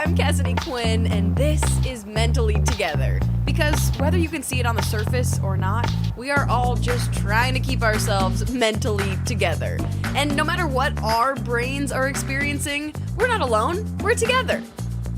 I'm Cassidy Quinn, and this is Mentally Together. Because whether you can see it on the surface or not, we are all just trying to keep ourselves mentally together. And no matter what our brains are experiencing, we're not alone, we're together.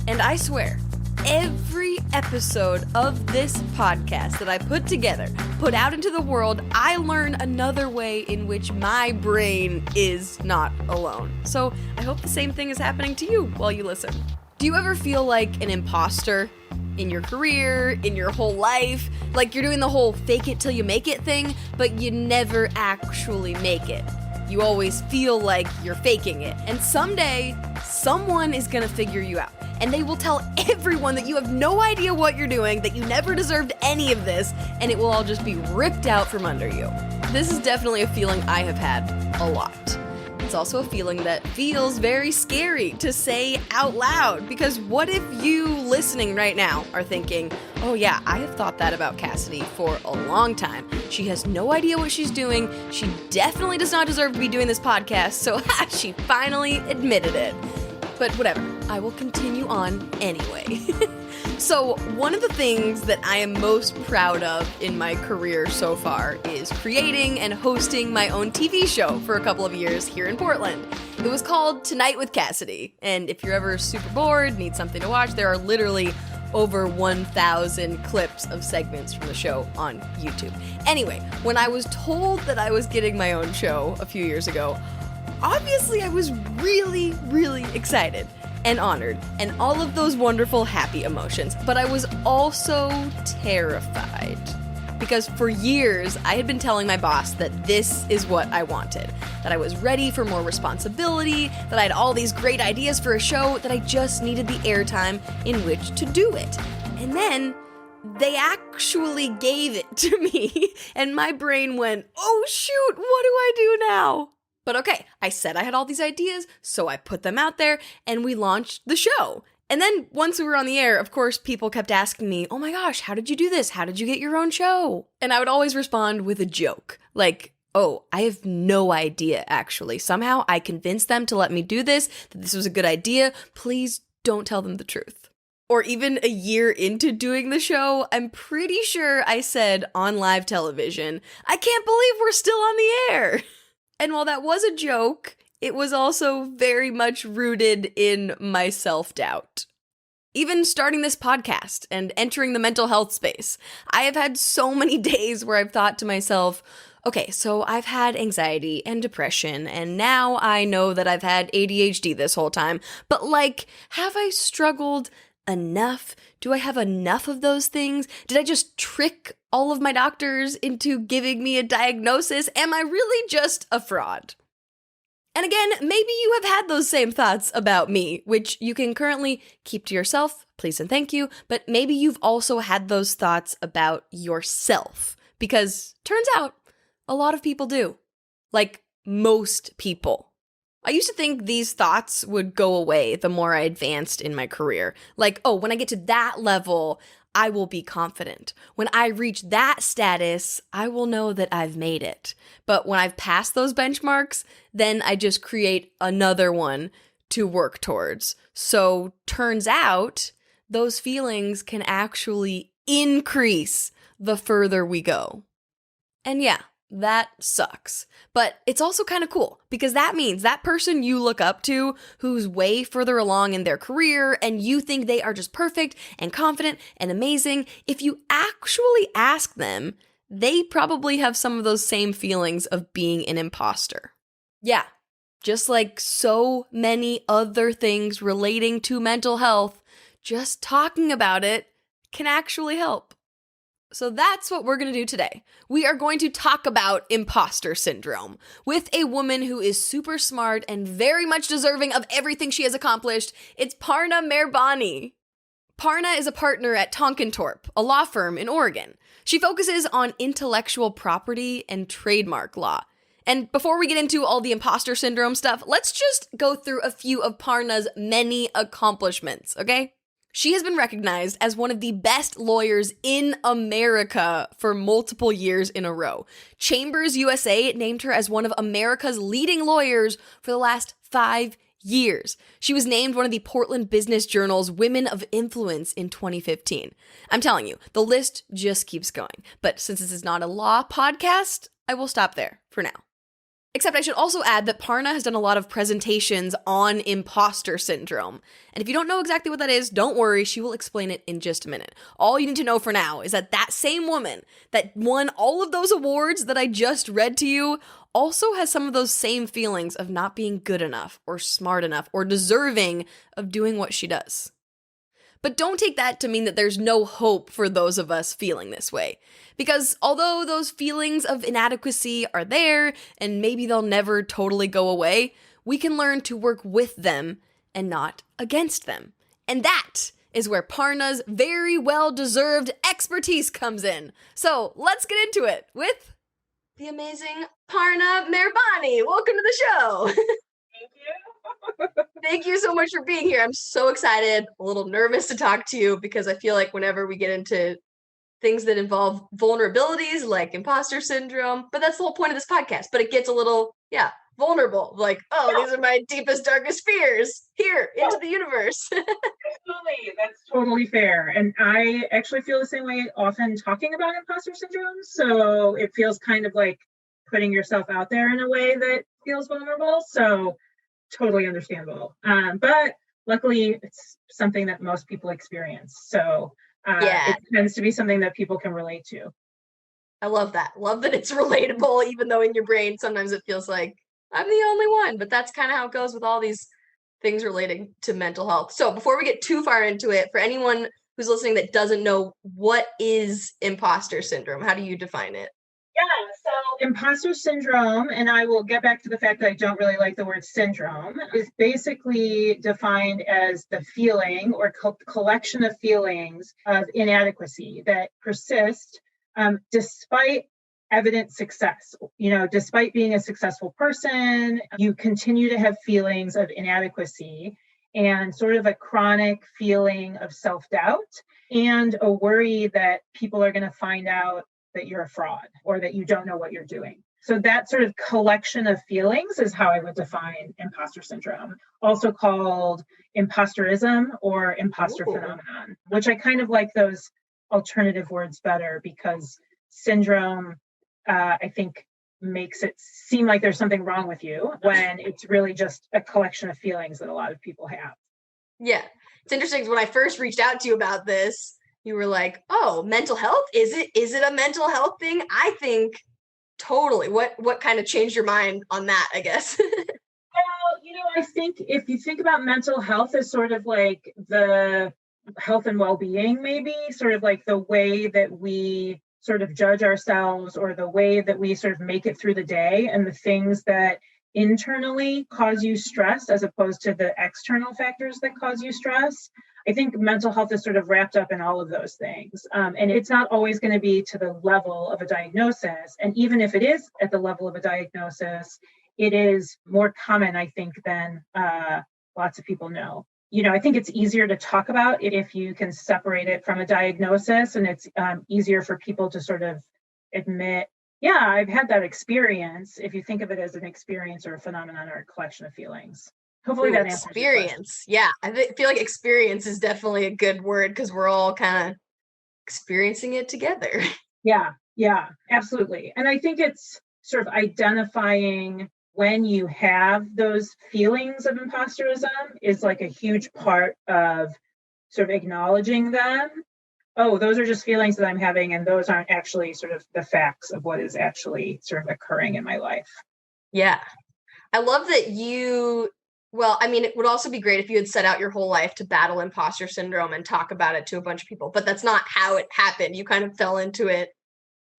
And I swear, every episode of this podcast that I put together, put out into the world, I learn another way in which my brain is not alone. So I hope the same thing is happening to you while you listen. Do you ever feel like an imposter in your career, in your whole life? Like you're doing the whole fake it till you make it thing, but you never actually make it. You always feel like you're faking it. And someday, someone is gonna figure you out. And they will tell everyone that you have no idea what you're doing, that you never deserved any of this, and it will all just be ripped out from under you. This is definitely a feeling I have had a lot. It's also a feeling that feels very scary to say out loud, because what if you listening right now are thinking, oh yeah, I have thought that about Cassidy for a long time. She has no idea what she's doing. She definitely does not deserve to be doing this podcast, so she finally admitted it. But whatever, I will continue on anyway. So one of the things that I am most proud of in my career so far is creating and hosting my own TV show for a couple of years here in Portland. It was called Tonight with Cassidy, and if you're ever super bored, need something to watch, there are literally over 1,000 clips of segments from the show on YouTube. Anyway, when I was told that I was getting my own show a few years ago, obviously, I was really, really excited and honored and all of those wonderful happy emotions, but I was also terrified because for years I had been telling my boss that this is what I wanted, that I was ready for more responsibility, that I had all these great ideas for a show, that I just needed the airtime in which to do it. And then they actually gave it to me and my brain went, oh shoot, what do I do now? But okay, I said I had all these ideas, so I put them out there, and we launched the show. And then once we were on the air, of course, people kept asking me, oh my gosh, how did you do this? How did you get your own show? And I would always respond with a joke, like, oh, I have no idea, actually. Somehow I convinced them to let me do this, that this was a good idea. Please don't tell them the truth. Or even a year into doing the show, I'm pretty sure I said on live television, I can't believe we're still on the air. And while that was a joke, it was also very much rooted in my self-doubt. Even starting this podcast and entering the mental health space, I have had so many days where I've thought to myself, okay, so I've had anxiety and depression, and now I know that I've had ADHD this whole time, but have I struggled enough? Do I have enough of those things? Did I just trick all of my doctors into giving me a diagnosis? Am I really just a fraud? And again, maybe you have had those same thoughts about me, which you can currently keep to yourself, please and thank you, but maybe you've also had those thoughts about yourself, because turns out a lot of people do. Like most people. I used to think these thoughts would go away the more I advanced in my career. Like, oh, when I get to that level, I will be confident. When I reach that status, I will know that I've made it. But when I've passed those benchmarks, then I just create another one to work towards. So turns out, those feelings can actually increase the further we go. And yeah, that sucks. But it's also kind of cool because that means that person you look up to who's way further along in their career and you think they are just perfect and confident and amazing, if you actually ask them, they probably have some of those same feelings of being an imposter. Yeah, just like so many other things relating to mental health, just talking about it can actually help. So that's what we're going to do today. We are going to talk about imposter syndrome with a woman who is super smart and very much deserving of everything she has accomplished. It's Parna Mehrbani. Parna is a partner at Tonkon Torp, a law firm in Oregon. She focuses on intellectual property and trademark law. And before we get into all the imposter syndrome stuff, let's just go through a few of Parna's many accomplishments, okay? She has been recognized as one of the best lawyers in America for multiple years in a row. Chambers USA named her as one of America's leading lawyers for the last 5 Years. She was named one of the Portland Business Journal's Women of Influence in 2015. I'm telling you, the list just keeps going. But since this is not a law podcast, I will stop there for now. Except I should also add that Parna has done a lot of presentations on imposter syndrome. And if you don't know exactly what that is, don't worry, she will explain it in just a minute. All you need to know for now is that that same woman that won all of those awards that I just read to you also has some of those same feelings of not being good enough or smart enough or deserving of doing what she does. But don't take that to mean that there's no hope for those of us feeling this way. Because although those feelings of inadequacy are there, and maybe they'll never totally go away, we can learn to work with them and not against them. And that is where Parna's very well-deserved expertise comes in. So let's get into it with the amazing Parna Mehrbani. Welcome to the show. Thank you. Thank you so much for being here. I'm so excited, a little nervous to talk to you because I feel like whenever we get into things that involve vulnerabilities like imposter syndrome, but that's the whole point of this podcast, but it gets a little, vulnerable. Like, these are my deepest, darkest fears here into the universe. Absolutely. That's totally fair. And I actually feel the same way often talking about imposter syndrome. So it feels kind of like putting yourself out there in a way that feels vulnerable. So totally understandable. But luckily, it's something that most people experience. So it tends to be something that people can relate to. I love that. Love that it's relatable, even though in your brain, sometimes it feels like I'm the only one. But that's kind of how it goes with all these things relating to mental health. So before we get too far into it, for anyone who's listening that doesn't know, what is imposter syndrome? How do you define it? Yeah, so imposter syndrome, and I will get back to the fact that I don't really like the word syndrome, is basically defined as the feeling or collection of feelings of inadequacy that persist despite evident success. Despite being a successful person, you continue to have feelings of inadequacy and sort of a chronic feeling of self-doubt and a worry that people are going to find out that you're a fraud or that you don't know what you're doing. So that sort of collection of feelings is how I would define imposter syndrome, also called imposterism or imposter phenomenon, which I kind of like those alternative words better because syndrome, I think, makes it seem like there's something wrong with you when it's really just a collection of feelings that a lot of people have. Yeah. It's interesting because when I first reached out to you about this, you were like, oh, mental health? Is it a mental health thing? I think totally. What kind of changed your mind on that, I guess? Well, I think if you think about mental health as sort of like the health and well-being, maybe sort of like the way that we sort of judge ourselves or the way that we sort of make it through the day and the things that internally cause you stress as opposed to the external factors that cause you stress. I think mental health is sort of wrapped up in all of those things. And it's not always going to be to the level of a diagnosis. And even if it is at the level of a diagnosis, it is more common, I think, than lots of people know. I think it's easier to talk about it if you can separate it from a diagnosis, and it's easier for people to sort of admit, yeah, I've had that experience, if you think of it as an experience or a phenomenon or a collection of feelings. Hopefully that answers experience. Yeah, I feel like experience is definitely a good word because we're all kind of experiencing it together. Yeah, absolutely. And I think it's sort of identifying when you have those feelings of imposterism is like a huge part of sort of acknowledging them. Oh, those are just feelings that I'm having, and those aren't actually sort of the facts of what is actually sort of occurring in my life. Yeah. I love that it would also be great if you had set out your whole life to battle imposter syndrome and talk about it to a bunch of people, but that's not how it happened. You kind of fell into it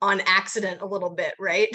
on accident a little bit, right?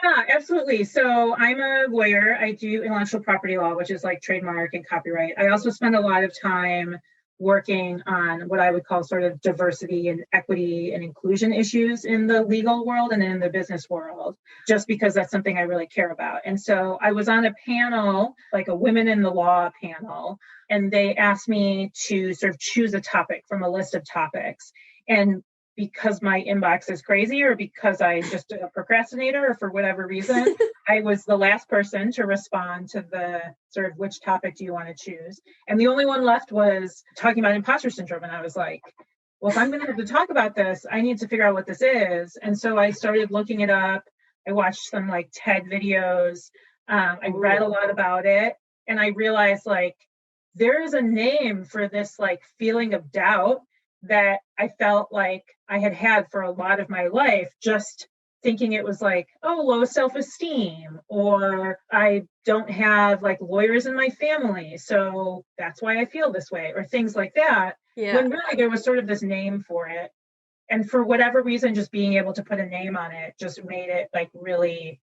Yeah, absolutely. So I'm a lawyer. I do intellectual property law, which is like trademark and copyright. I also spend a lot of time working on what I would call sort of diversity and equity and inclusion issues in the legal world and in the business world, just because that's something I really care about. And so I was on a panel, like a women in the law panel, and they asked me to sort of choose a topic from a list of topics. And because my inbox is crazy or because I just a procrastinator or for whatever reason, I was the last person to respond to the sort of which topic do you want to choose. And the only one left was talking about imposter syndrome. And I was like, well, if I'm going to have to talk about this, I need to figure out what this is. And so I started looking it up. I watched some like TED videos. I read a lot about it. And I realized like, there is a name for this like feeling of doubt that I felt like I had had for a lot of my life, just thinking it was like, oh, low self-esteem, or I don't have like lawyers in my family, so that's why I feel this way, or things like that. Yeah. When really there was sort of this name for it. And for whatever reason, just being able to put a name on it just made it like really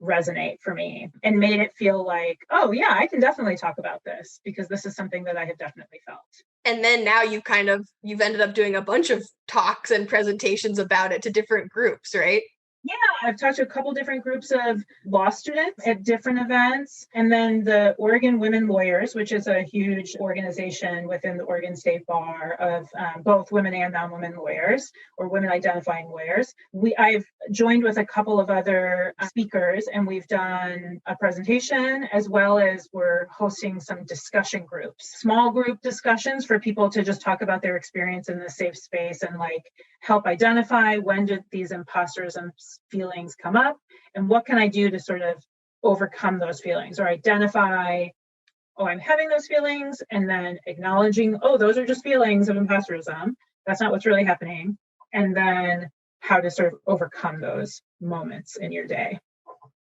resonate for me and made it feel like, oh yeah, I can definitely talk about this because this is something that I have definitely felt. And then now you've ended up doing a bunch of talks and presentations about it to different groups, right? Yeah, I've talked to a couple different groups of law students at different events. And then the Oregon Women Lawyers, which is a huge organization within the Oregon State Bar of both women and non-women lawyers, or women identifying lawyers. I've joined with a couple of other speakers, and we've done a presentation, as well as we're hosting some discussion groups, small group discussions for people to just talk about their experience in the safe space and like help identify when did these imposters and feelings come up and what can I do to sort of overcome those feelings, or identify, oh, I'm having those feelings, and then acknowledging, oh, those are just feelings of imposterism. That's not what's really happening. And then how to sort of overcome those moments in your day.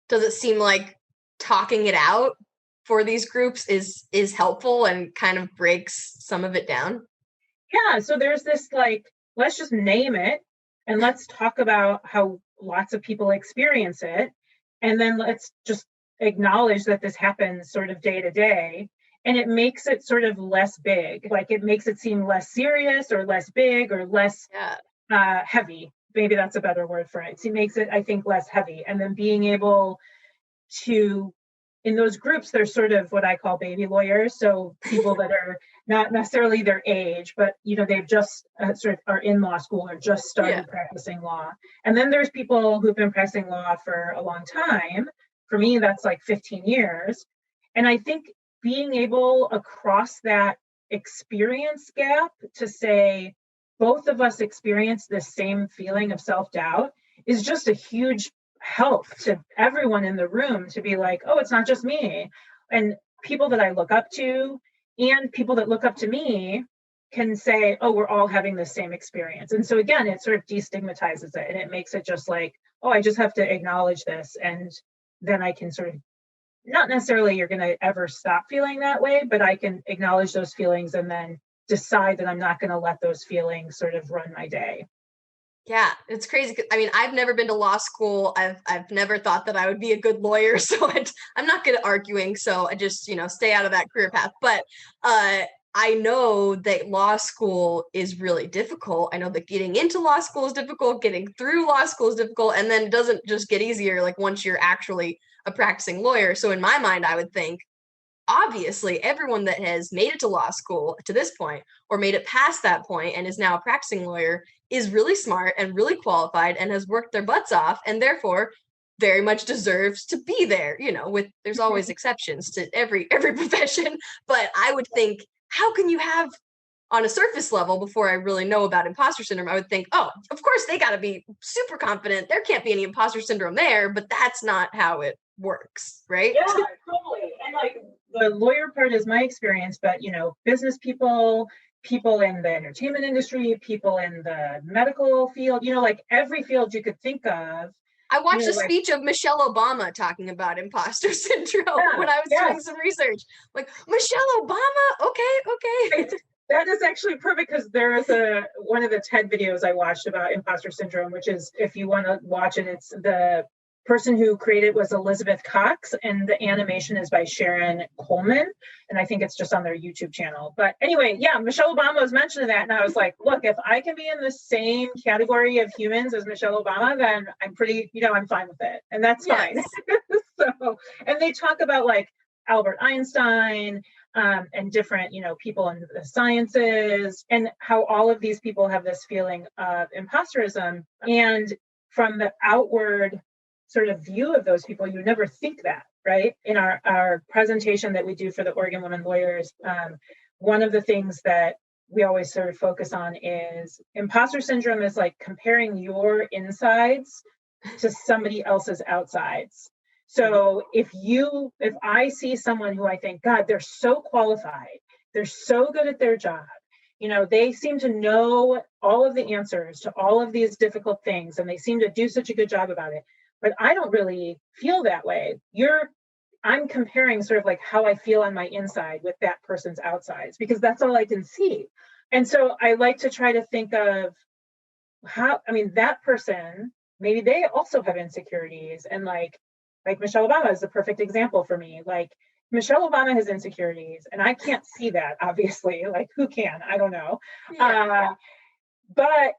Does it seem like talking it out for these groups is helpful and kind of breaks some of it down? Yeah, so there's this like, let's just name it and let's talk about how lots of people experience it. And then let's just acknowledge that this happens sort of day to day. And it makes it sort of less big, like it makes it seem less serious or less big or less heavy. Maybe that's a better word for it. So it makes it, I think, less heavy. And then being able to, in those groups, there's sort of what I call baby lawyers. So people that are not necessarily their age, but, you know, they've just sort of are in law school or just started practicing law. And then there's people who've been practicing law for a long time. For me, that's like 15 years. And I think being able across that experience gap to say, both of us experience this same feeling of self-doubt is just a huge help to everyone in the room to be like, oh, it's not just me. And people that I look up to and people that look up to me can say, oh, we're all having the same experience. And so again, it sort of destigmatizes it and it makes it just like, oh, I just have to acknowledge this. And then I can sort of, not necessarily you're going to ever stop feeling that way, but I can acknowledge those feelings and then decide that I'm not going to let those feelings sort of run my day. Yeah, it's crazy. I mean, I've never been to law school. I've never thought that I would be a good lawyer, so I'm not good at arguing. So I just, stay out of that career path. But I know that law school is really difficult. I know that getting into law school is difficult, getting through law school is difficult, and then it doesn't just get easier like once you're actually a practicing lawyer. So in my mind, I would think, obviously, everyone that has made it to law school to this point or made it past that point and is now a practicing lawyer is really smart and really qualified and has worked their butts off and therefore very much deserves to be there. There's always exceptions to every profession, but I would think, how can you have on a surface level, before I really know about imposter syndrome, I would think, oh, of course they got to be super confident. There can't be any imposter syndrome there, but that's not how it works, right? Yeah, totally. And like the lawyer part is my experience, but business people in the entertainment industry, people in the medical field, like every field you could think of. I watched a speech of Michelle Obama talking about imposter syndrome when I was doing some research. Like, Michelle Obama? Okay. That is actually perfect because there is one of the TED videos I watched about imposter syndrome, which is, if you want to watch it, it's the person who created was Elizabeth Cox, and the animation is by Sharon Coleman. And I think it's just on their YouTube channel. But anyway, yeah, Michelle Obama was mentioning that. And I was like, look, if I can be in the same category of humans as Michelle Obama, then I'm pretty, I'm fine with it. And that's fine. So, and they talk about like Albert Einstein, and different, people in the sciences, and how all of these people have this feeling of imposterism. And from the outward sort of view of those people, you never think that, right? In our presentation that we do for the Oregon Women Lawyers, one of the things that we always sort of focus on is imposter syndrome is like comparing your insides to somebody else's outsides. So if I see someone who I think, God, they're so qualified, they're so good at their job, they seem to know all of the answers to all of these difficult things, and they seem to do such a good job about it, but I don't really feel that way. I'm comparing sort of like how I feel on my inside with that person's outsides, because that's all I can see. And so I like to try to think of that person, maybe they also have insecurities, and like Michelle Obama is the perfect example for me. Like Michelle Obama has insecurities, and I can't see that, obviously. Like, who can? I don't know. Yeah. But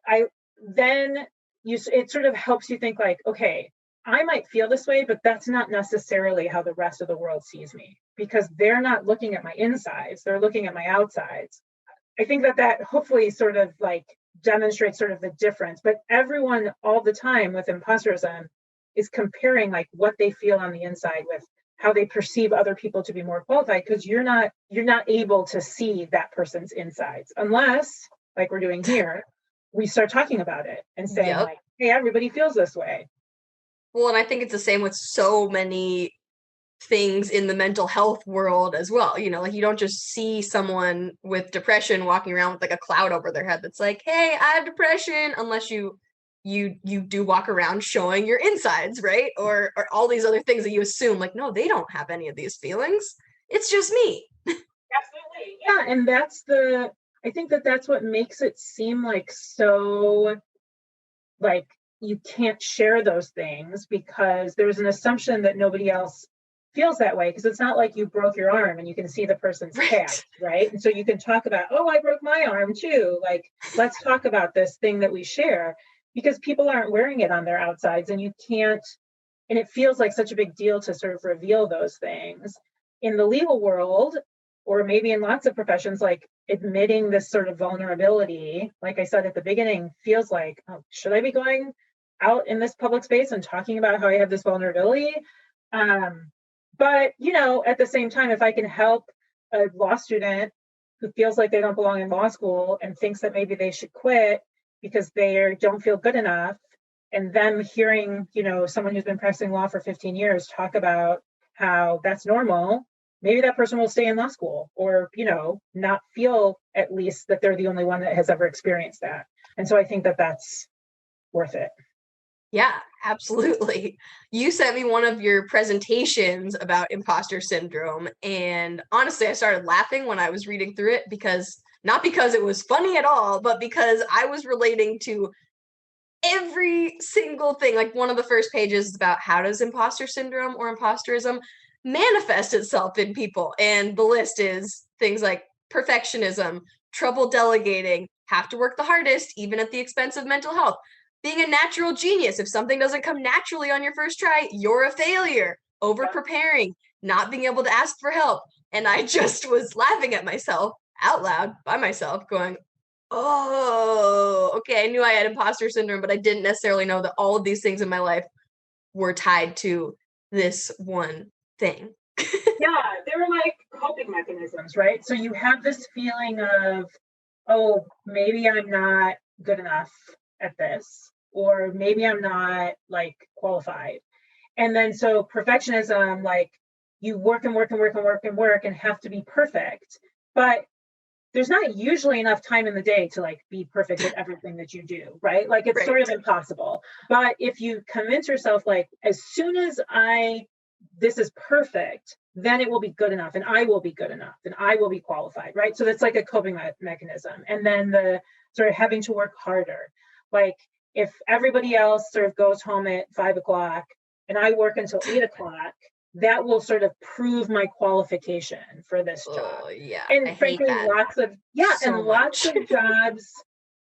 it sort of helps you think like, okay, I might feel this way, but that's not necessarily how the rest of the world sees me, because they're not looking at my insides, they're looking at my outsides. I think that hopefully sort of like demonstrates sort of the difference. But everyone all the time with imposterism is comparing like what they feel on the inside with how they perceive other people to be more qualified, because you're not able to see that person's insides unless, like we're doing here, we start talking about it and saying like, hey, everybody feels this way. Well, and I think it's the same with so many things in the mental health world as well. Like you don't just see someone with depression walking around with like a cloud over their head that's like, hey, I have depression, unless you do walk around showing your insides, right? Or all these other things that you assume like, no, they don't have any of these feelings. It's just me. Absolutely. Yeah. And I think that's what makes it seem like so like you can't share those things, because there's an assumption that nobody else feels that way, because it's not like you broke your arm and you can see the person's cast, right? And so you can talk about, oh, I broke my arm too. Like, let's talk about this thing that we share, because people aren't wearing it on their outsides, and you can't, and it feels like such a big deal to sort of reveal those things. In the legal world, or maybe in lots of professions, like admitting this sort of vulnerability, like I said at the beginning, feels like, oh, should I be going out in this public space and talking about how I have this vulnerability? But, at the same time, if I can help a law student who feels like they don't belong in law school and thinks that maybe they should quit because they don't feel good enough, and them hearing, someone who's been practicing law for 15 years talk about how that's normal, maybe that person will stay in law school, or, not feel at least that they're the only one that has ever experienced that. And so I think that that's worth it. Yeah, absolutely. You sent me one of your presentations about imposter syndrome, and honestly, I started laughing when I was reading through it, not because it was funny at all, but because I was relating to every single thing. Like one of the first pages is about how does imposter syndrome or imposterism manifest itself in people, and the list is things like perfectionism, trouble delegating, have to work the hardest, even at the expense of mental health, being a natural genius. If something doesn't come naturally on your first try, you're a failure, over preparing, not being able to ask for help. And I just was laughing at myself out loud by myself going, oh, okay, I knew I had imposter syndrome, but I didn't necessarily know that all of these things in my life were tied to this one thing. Yeah, they were like coping mechanisms, right? So you have this feeling of, oh, maybe I'm not good enough at this, or maybe I'm not like qualified. And then so perfectionism, like you work and work and work and work and work and have to be perfect, but there's not usually enough time in the day to like be perfect at everything that you do, right? Like it's sort of impossible. But if you convince yourself like, as soon as this is perfect, then it will be good enough, and I will be good enough, and I will be qualified, right? So that's like a coping mechanism. And then the sort of having to work harder. Like if everybody else sort of goes home at 5 o'clock and I work until 8 o'clock, that will sort of prove my qualification for this job. Yeah, and frankly, lots of jobs,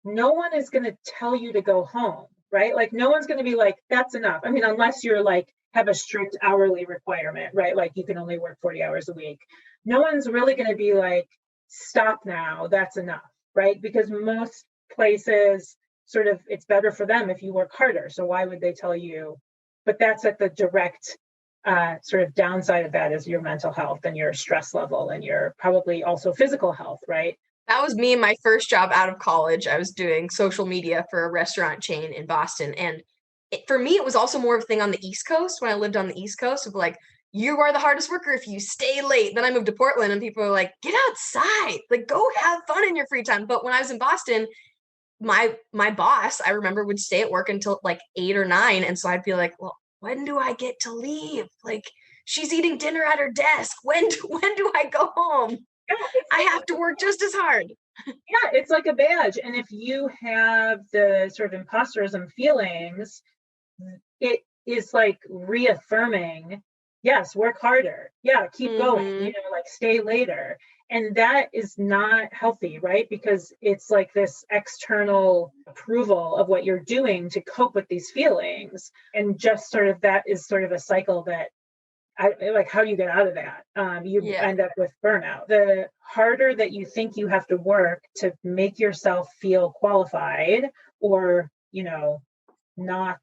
no one is going to tell you to go home, right? Like no one's going to be like, that's enough. I mean, unless you're like have a strict hourly requirement, right? Like you can only work 40 hours a week. No one's really going to be like, stop now, that's enough, right? Because most places sort of, it's better for them if you work harder. So why would they tell you? But that's at the direct sort of downside of that is your mental health and your stress level and your probably also physical health, right? That was me in my first job out of college. I was doing social media for a restaurant chain in Boston. And for me, it was also more of a thing on the East Coast when I lived on the East Coast of like, you are the hardest worker if you stay late. Then I moved to Portland and people were like, get outside, like go have fun in your free time. But when I was in Boston, my boss, I remember, would stay at work until like 8 or 9. And so I'd be like, well, when do I get to leave? Like she's eating dinner at her desk. When do I go home? I have to work just as hard. Yeah, it's like a badge. And if you have the sort of imposterism feelings, it is like reaffirming, yes, work harder. Yeah, keep going, like stay later. And that is not healthy, right? Because it's like this external approval of what you're doing to cope with these feelings. And just sort of that is sort of a cycle that like, how do you get out of that? You end up with burnout. The harder that you think you have to work to make yourself feel qualified or, not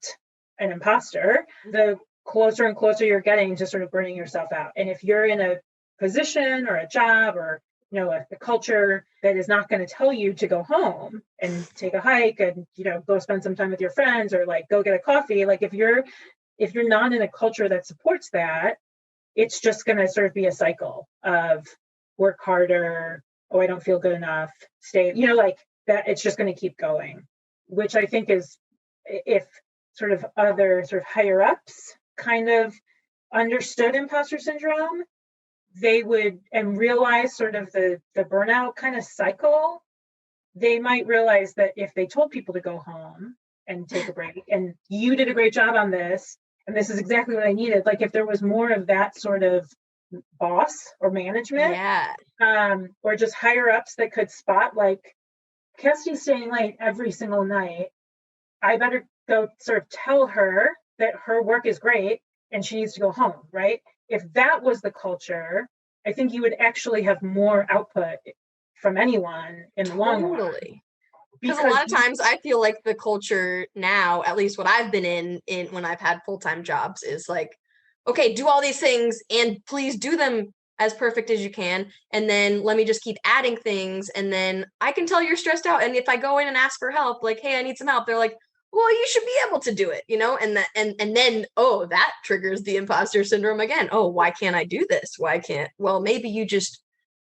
an imposter, the closer and closer you're getting to sort of burning yourself out. And if you're in a position or a job or, a culture that is not going to tell you to go home and take a hike and, go spend some time with your friends or like go get a coffee, like if you're not in a culture that supports that, it's just going to sort of be a cycle of work harder. Oh, I don't feel good enough. Stay, like that. It's just going to keep going, which I think is if sort of other sort of higher ups kind of understood imposter syndrome, they would and realize sort of the burnout kind of cycle. They might realize that if they told people to go home and take a break and you did a great job on this, and this is exactly what I needed. Like if there was more of that sort of boss or management, or just higher ups that could spot like Cassidy's staying late every single night. I better go sort of tell her that her work is great and she needs to go home, right? If that was the culture, I think you would actually have more output from anyone in the long run. Because a lot of times I feel like the culture now, at least what I've been in when I've had full-time jobs, is like, okay, do all these things and please do them as perfect as you can. And then let me just keep adding things. And then I can tell you're stressed out. And if I go in and ask for help, like, hey, I need some help, they're like, well, you should be able to do it, and then, oh, that triggers the imposter syndrome again. Oh, why can't I do this? Why can't? Well, maybe you just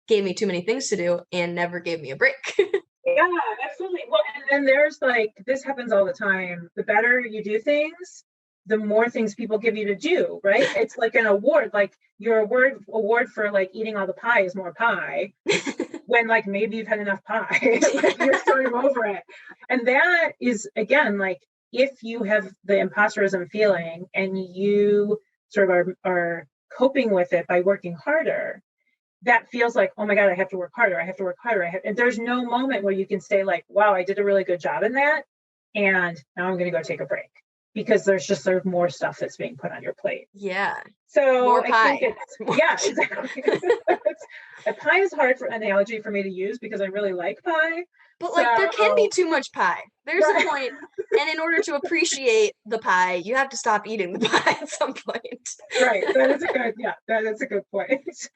gave me too many things to do and never gave me a break. Yeah, absolutely. Well, and then there's like, this happens all the time. The better you do things, the more things people give you to do, right? It's like an award, like your award for like eating all the pie is more pie when like maybe you've had enough pie, like you're sort of over it. And that is, again, like if you have the imposterism feeling and you sort of are coping with it by working harder, that feels like, oh my God, I have to work harder. I have to work harder. And there's no moment where you can say like, wow, I did a really good job in that. And now I'm going to go take a break because there's just sort of more stuff that's being put on your plate. Yeah. So more pie. I think exactly. A pie is hard for analogy for me to use because I really like pie. But like there can be too much pie. There's a point. And in order to appreciate the pie, you have to stop eating the pie at some point. Right. That is a good point.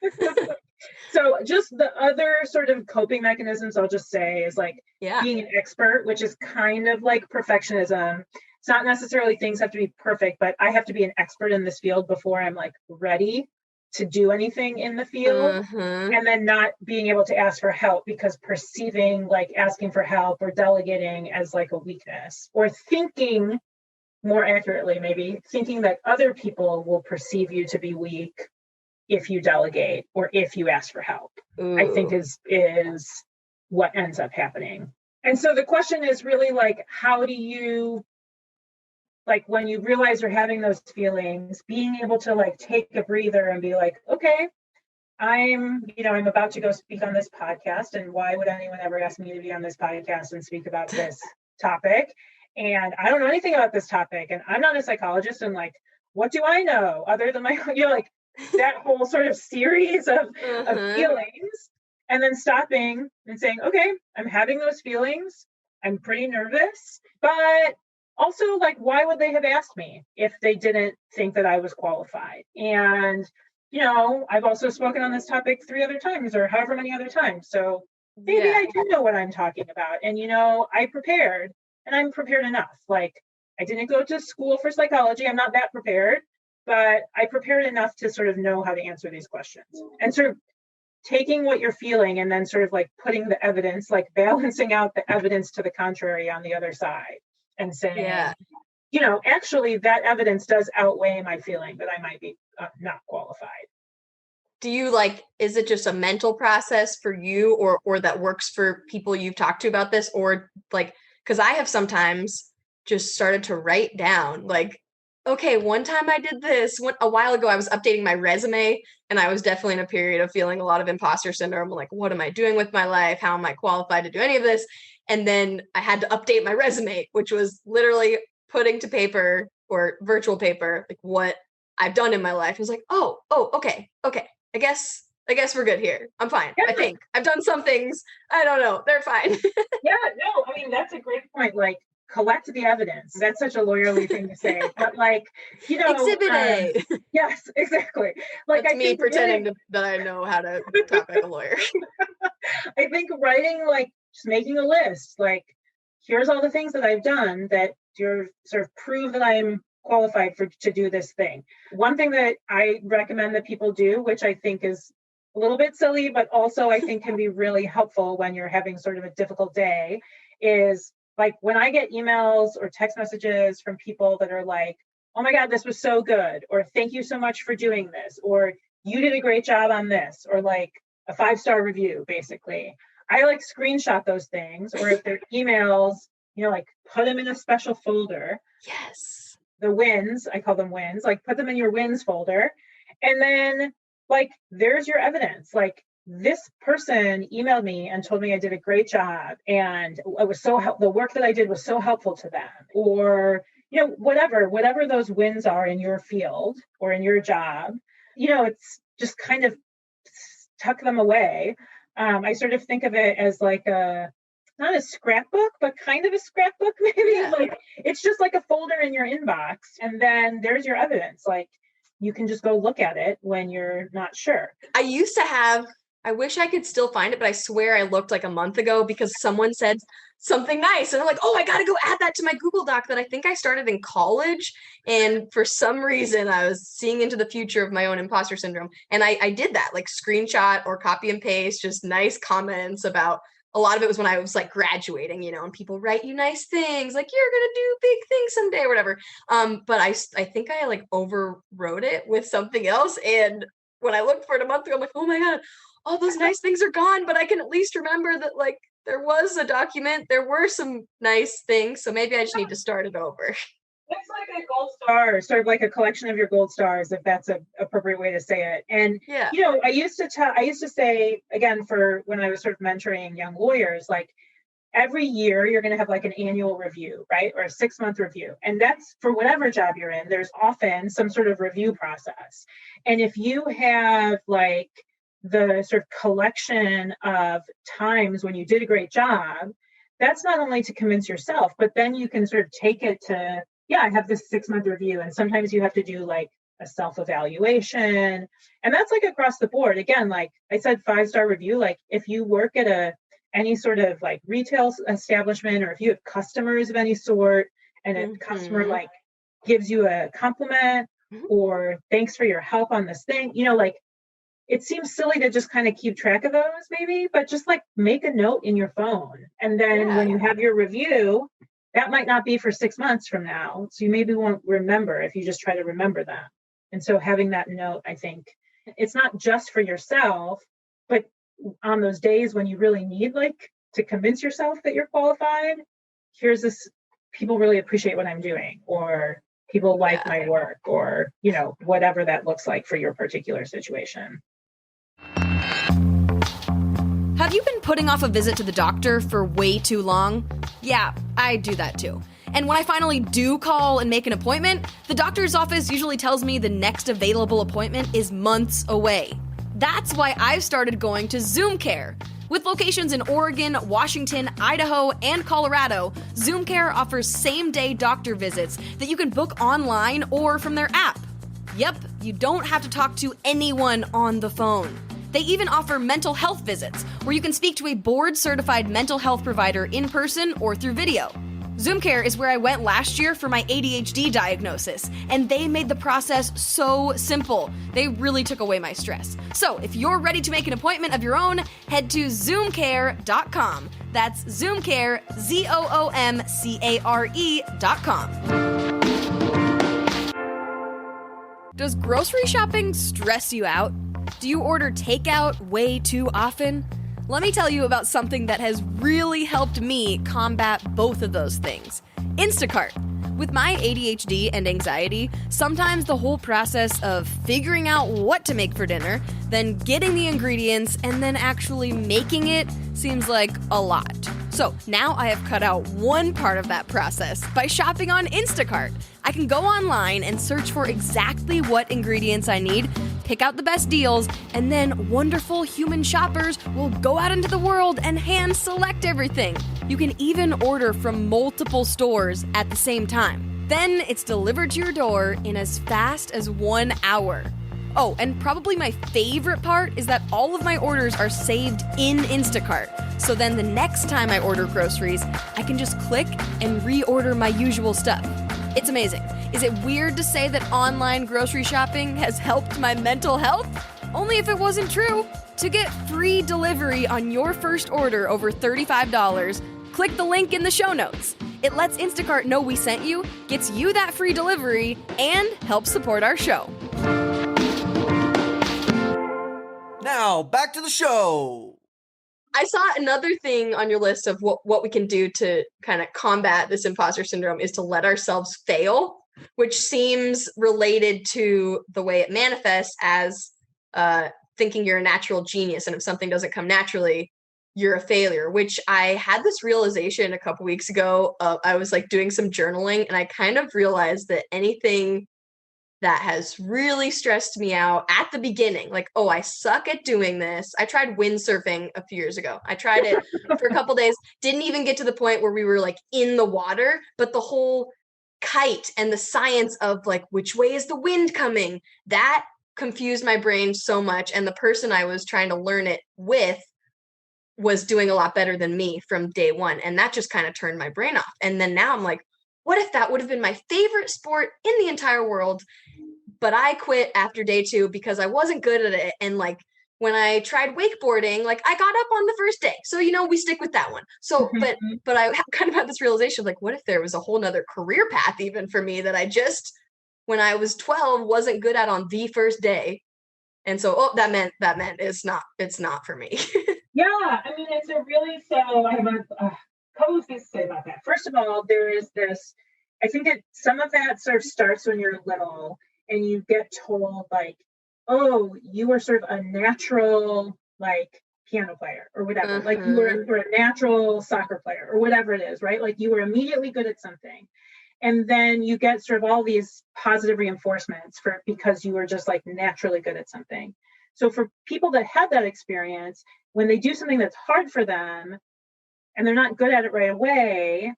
So just the other sort of coping mechanisms I'll just say is like being an expert, which is kind of like perfectionism. It's not necessarily things have to be perfect, but I have to be an expert in this field before I'm like ready to do anything in the field. And then not being able to ask for help because perceiving like asking for help or delegating as like a weakness, or thinking more accurately, maybe thinking that other people will perceive you to be weak if you delegate or if you ask for help. I think is what ends up happening. And so the question is really like, how do you, like when you realize you're having those feelings, being able to like take a breather and be like, okay, I'm about to go speak on this podcast, and why would anyone ever ask me to be on this podcast and speak about this topic? And I don't know anything about this topic, and I'm not a psychologist, and like what do I know other than my, like that whole sort of series of feelings, and then stopping and saying, okay, I'm having those feelings. I'm pretty nervous, but also, like, why would they have asked me if they didn't think that I was qualified? And, I've also spoken on this topic 3 other times or however many other times. So maybe I do know what I'm talking about. And, I prepared, and I'm prepared enough. Like, I didn't go to school for psychology. I'm not that prepared, but I prepared enough to sort of know how to answer these questions, and sort of taking what you're feeling and then sort of like putting the evidence, like balancing out the evidence to the contrary on the other side and saying, actually that evidence does outweigh my feeling that I might be not qualified. Do you is it just a mental process for you or that works for people you've talked to about this? Or because I have sometimes just started to write down okay, one time I did this. A while ago, I was updating my resume, and I was definitely in a period of feeling a lot of imposter syndrome. Like, what am I doing with my life? How am I qualified to do any of this? And then I had to update my resume, which was literally putting to paper or virtual paper, what I've done in my life. I was like, oh, okay. I guess we're good here. I'm fine. Yeah. I think I've done some things. I don't know. They're fine. Yeah, no, I mean, that's a great point. Collect the evidence. That's such a lawyerly thing to say, but Exhibit A. Yes, exactly. That's me pretending that I know how to talk like a lawyer. I think writing, just making a list, here's all the things that I've done that you're sort of prove that I'm qualified to do this thing. One thing that I recommend that people do, which I think is a little bit silly, but also I think can be really helpful when you're having sort of a difficult day, is when I get emails or text messages from people that are like, oh my God, this was so good, or thank you so much for doing this, or you did a great job on this, or a 5-star review, basically. I screenshot those things, or if they're emails, put them in a special folder. Yes. The wins, I call them wins, put them in your wins folder. And then there's your evidence. This person emailed me and told me I did a great job, and it was the work that I did was so helpful to them, or whatever those wins are in your field or in your job. It's just kind of tuck them away. I sort of think of it as not a scrapbook, but kind of a scrapbook, maybe. Yeah. It's just a folder in your inbox, and then there's your evidence. You can just go look at it when you're not sure. I wish I could still find it, but I swear I looked a month ago because someone said something nice. And I'm like, oh, I got to go add that to my Google Doc that I think I started in college. And for some reason, I was seeing into the future of my own imposter syndrome. And I did that, screenshot or copy and paste, just nice comments about, a lot of it was when I was graduating, and people write you nice things, you're going to do big things someday or whatever. But I think I overwrote it with something else. And when I looked for it a month ago, I'm like, oh my God, all those nice things are gone, but I can at least remember that there was a document, there were some nice things. So maybe I just need to start it over. It's a gold star, sort of a collection of your gold stars, if that's an appropriate way to say it. And, I used to say, again, for when I was sort of mentoring young lawyers, every year you're going to have an annual review, right? Or a 6-month review. And that's for whatever job you're in, there's often some sort of review process. And if you have the sort of collection of times when you did a great job, that's not only to convince yourself, but then you can sort of take it to, I have this 6-month review. And sometimes you have to do a self-evaluation. And that's across the board. Again, I said, 5-star review, if you work at any sort of retail establishment, or if you have customers of any sort, and a customer gives you a compliment or thanks for your help on this thing, it seems silly to just kind of keep track of those maybe, but just make a note in your phone. And then when you have your review, that might not be for 6 months from now. So you maybe won't remember if you just try to remember them. And so having that note, I think it's not just for yourself, but on those days when you really need to convince yourself that you're qualified, here's this, people really appreciate what I'm doing, or people like my work, or, whatever that looks like for your particular situation. Have you been putting off a visit to the doctor for way too long? Yeah, I do that too. And when I finally do call and make an appointment, the doctor's office usually tells me the next available appointment is months away. That's why I've started going to Zoom Care. With locations in Oregon, Washington, Idaho, and Colorado, Zoom Care offers same-day doctor visits that you can book online or from their app. Yep, you don't have to talk to anyone on the phone. They even offer mental health visits, where you can speak to a board-certified mental health provider in person or through video. Zoom Care is where I went last year for my ADHD diagnosis, and they made the process so simple. They really took away my stress. So if you're ready to make an appointment of your own, head to zoomcare.com. That's Zoomcare, ZOOMCARE.com. Does grocery shopping stress you out? Do you order takeout way too often? Let me tell you about something that has really helped me combat both of those things. Instacart. With my ADHD and anxiety, sometimes the whole process of figuring out what to make for dinner, then getting the ingredients, and then actually making it seems like a lot. So now I have cut out one part of that process by shopping on Instacart. I can go online and search for exactly what ingredients I need, pick out the best deals, and then wonderful human shoppers will go out into the world and hand select everything. You can even order from multiple stores at the same time. Then it's delivered to your door in as fast as 1 hour. Oh, and probably my favorite part is that all of my orders are saved in Instacart. So then the next time I order groceries, I can just click and reorder my usual stuff. It's amazing. Is it weird to say that online grocery shopping has helped my mental health? Only if it wasn't true. To get free delivery on your first order over $35, click the link in the show notes. It lets Instacart know we sent you, gets you that free delivery, and helps support our show. Now, back to the show. I saw another thing on your list of what we can do to kind of combat this imposter syndrome is to let ourselves fail, which seems related to the way it manifests as thinking you're a natural genius. And if something doesn't come naturally, you're a failure, which I had this realization a couple weeks ago. I was like doing some journaling and I kind of realized that anything that has really stressed me out at the beginning, like, oh, I suck at doing this. I tried windsurfing a few years ago. I tried it for a couple days, didn't even get to the point where we were like in the water, but the whole kite and the science of like, which way is the wind coming? That confused my brain so much. And the person I was trying to learn it with was doing a lot better than me from day one. And that just kind of turned my brain off. And then now I'm like, what if that would have been my favorite sport in the entire world? But I quit after day 2 because I wasn't good at it. And like when I tried wakeboarding, like I got up on the first day. So, we stick with that one. So, but I kind of had this realization of like, what if there was a whole nother career path even for me that I just, when I was 12, wasn't good at on the first day. And so, that meant it's not for me. Yeah, I mean, so I have a couple of things to say about that. First of all, there is this, I think that some of that sort of starts when you're little and you get told like, oh, you are sort of a natural like piano player or whatever, like you were a natural soccer player or whatever it is, right? Like you were immediately good at something. And then you get sort of all these positive reinforcements because you were just like naturally good at something. So for people that have that experience, when they do something that's hard for them and they're not good at it right away,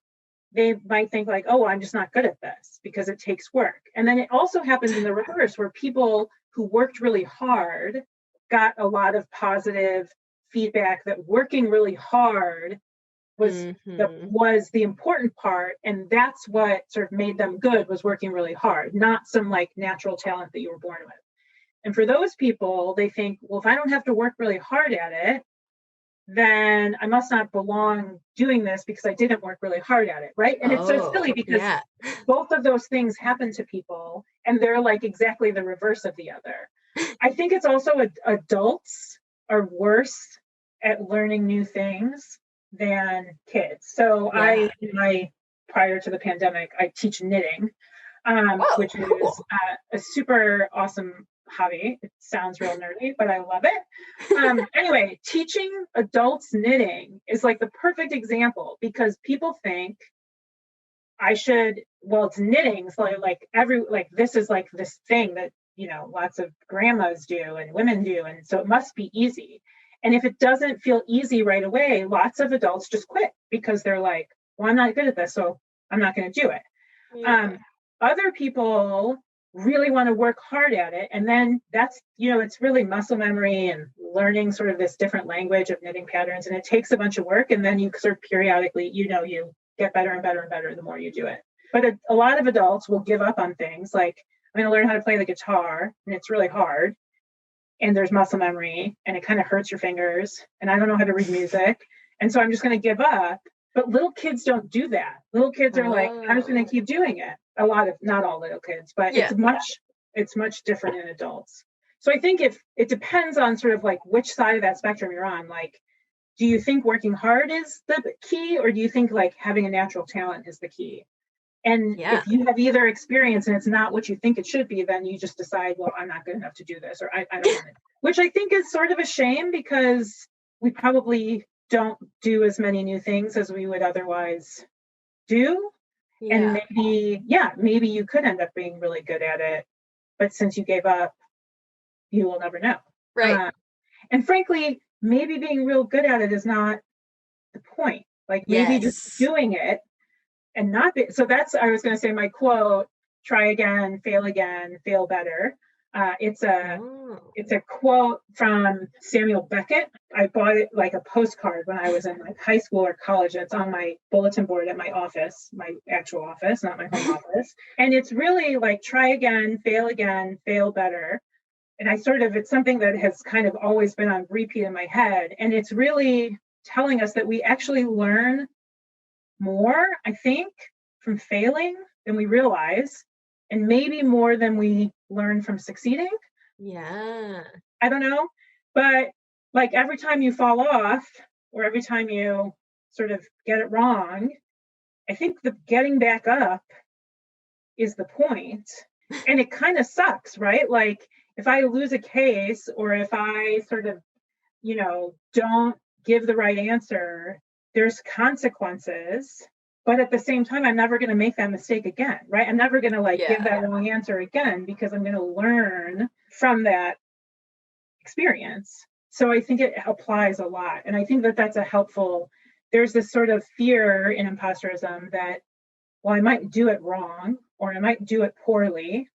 they might think like, oh, I'm just not good at this because it takes work. And then it also happens in the reverse where people who worked really hard got a lot of positive feedback that working really hard was the important part. And that's what sort of made them good, was working really hard, not some like natural talent that you were born with. And for those people, they think, well, if I don't have to work really hard at it, then I must not belong doing this because I didn't work really hard at it, right? And it's so silly because both of those things happen to people and they're like exactly the reverse of the other. I think it's also adults are worse at learning new things than kids. So prior to the pandemic, I teach knitting, which is a super awesome hobby. It sounds real nerdy, but I love it. Anyway, teaching adults knitting is like the perfect example because people think it's knitting. So this is like this thing that, lots of grandmas do and women do. And so it must be easy. And if it doesn't feel easy right away, lots of adults just quit because they're like, well, I'm not good at this, so I'm not going to do it. Yeah. Other people really want to work hard at it. And then that's, it's really muscle memory and learning sort of this different language of knitting patterns. And it takes a bunch of work. And then you sort of periodically, you get better and better and better the more you do it. But a lot of adults will give up on things like, I'm going to learn how to play the guitar, and it's really hard. And there's muscle memory, and it kind of hurts your fingers. And I don't know how to read music. And so I'm just going to give up. But little kids don't do that. Little kids are like, I'm just going to keep doing it. Not all little kids, but it's much different in adults. So I think if it depends on sort of like which side of that spectrum you're on, like, do you think working hard is the key, or do you think like having a natural talent is the key? And if you have either experience and it's not what you think it should be, then you just decide, well, I'm not good enough to do this, or I don't want it. Which I think is sort of a shame, because we probably don't do as many new things as we would otherwise do. Yeah. And maybe you could end up being really good at it, but since you gave up, you will never know. Right. And frankly, maybe being real good at it is not the point. Like maybe just doing it and not be. So I was going to say my quote, try again, fail better. It's a quote from Samuel Beckett. I bought it like a postcard when I was in like high school or college. It's on my bulletin board at my office, my actual office, not my home office. And it's really like, try again, fail better. And it's something that has kind of always been on repeat in my head. And it's really telling us that we actually learn more, I think, from failing than we realize, and maybe more than we learn from succeeding. Yeah. I don't know. But like every time you fall off, or every time you sort of get it wrong, I think the getting back up is the point. And it kind of sucks, right? Like if I lose a case, or if I sort of, don't give the right answer, there's consequences. But at the same time, I'm never going to make that mistake again, right? I'm never going to give that wrong answer again, because I'm going to learn from that experience. So I think it applies a lot. And I think that that's there's this sort of fear in imposterism that, well, I might do it wrong, or I might do it poorly.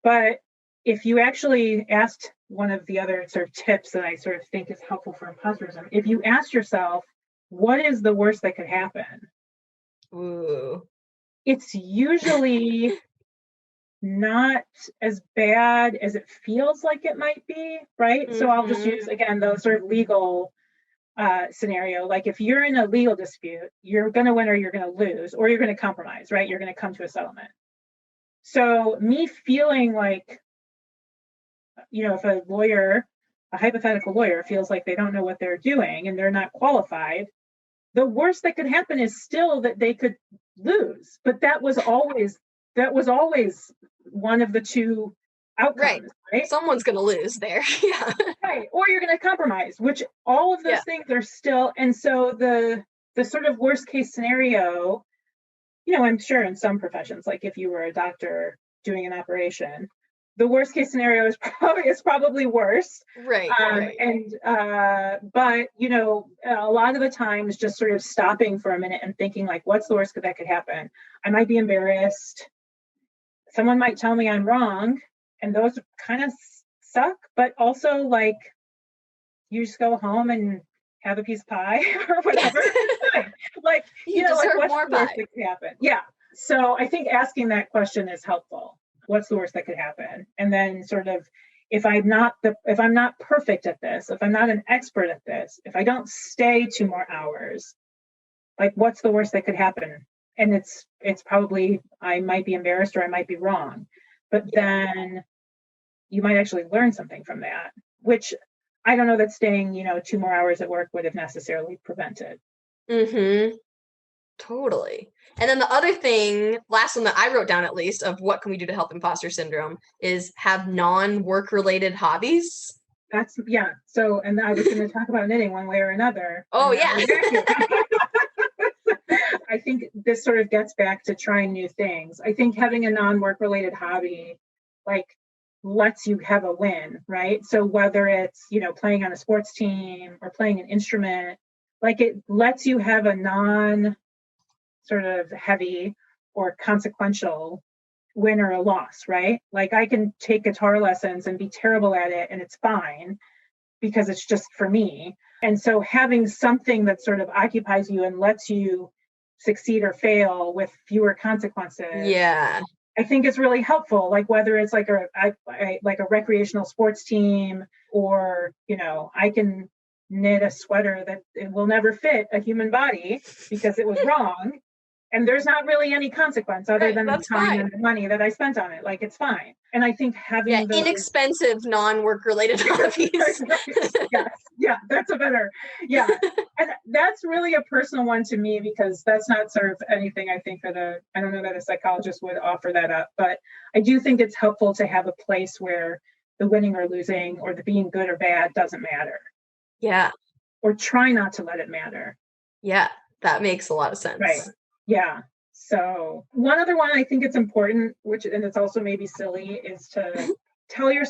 But if you actually asked one of the other sort of tips that I sort of think is helpful for imposterism, if you ask yourself, what is the worst that could happen? Ooh. It's usually not as bad as it feels like it might be, right? Mm-hmm. So I'll just use, again, the sort of legal scenario. Like if you're in a legal dispute, you're going to win or you're going to lose, or you're going to compromise, right? You're going to come to a settlement. So me feeling like, if a hypothetical lawyer feels like they don't know what they're doing and they're not qualified, the worst that could happen is still that they could lose. But that was always one of the two outcomes, right? Someone's going to lose there. Yeah. Right. Or you're going to compromise, which all of those things are still. And so the sort of worst case scenario, I'm sure in some professions, like if you were a doctor doing an operation, the worst case scenario is probably worse. Right. But, a lot of the times just sort of stopping for a minute and thinking like, what's the worst that could happen? I might be embarrassed. Someone might tell me I'm wrong. And those kind of suck. But also like, you just go home and have a piece of pie or whatever. Like, what's the worst that could happen? Yeah. So I think asking that question is helpful. What's the worst that could happen? And then sort of, if I'm not perfect at this, if I'm not an expert at this, if I don't stay 2 more hours, like what's the worst that could happen? And it's probably, I might be embarrassed or I might be wrong, but then you might actually learn something from that, which I don't know that staying, 2 more hours at work would have necessarily prevented. Mm-hmm. Totally. And then the other thing, last one that I wrote down at least, of what can we do to help imposter syndrome is have non-work related hobbies. So, and I was going to talk about knitting one way or another. Oh, yeah. I think this sort of gets back to trying new things. I think having a non-work related hobby, like, lets you have a win, right? So whether it's, playing on a sports team or playing an instrument, like, it lets you have a non sort of heavy or consequential win or a loss, right? Like, I can take guitar lessons and be terrible at it and it's fine because it's just for me. And so having something that sort of occupies you and lets you succeed or fail with fewer consequences, Yeah. I think is really helpful. Like, whether it's like a recreational sports team, or, I can knit a sweater that it will never fit a human body because it was wrong. And there's not really any consequence other than the time fine. and the money that I spent on it. Like, it's fine. And I think having those inexpensive non-work related hobbies. Yes. Yeah, that's a better. Yeah. And that's really a personal one to me, because that's not sort of anything I think that I don't know that a psychologist would offer that up, but I do think it's helpful to have a place where the winning or losing or the being good or bad doesn't matter. Yeah. Or try not to let it matter. Yeah, that makes a lot of sense. Right. Yeah. So one other one I think it's important, and it's also maybe silly, is to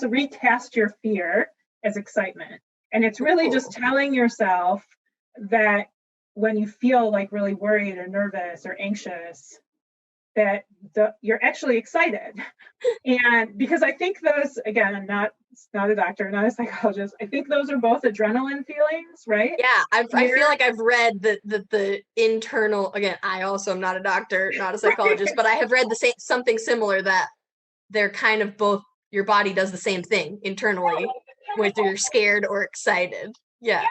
recast your fear as excitement. And it's really just telling yourself that when you feel like really worried or nervous or anxious, that you're actually excited. And because I think those, again, I'm not a doctor, not a psychologist, I think those are both adrenaline feelings, right? Yeah, I feel like I've read the internal, again, I also am not a doctor, not a psychologist, but I have read something similar, that they're kind of both, your body does the same thing internally, whether you're scared or excited. Yeah.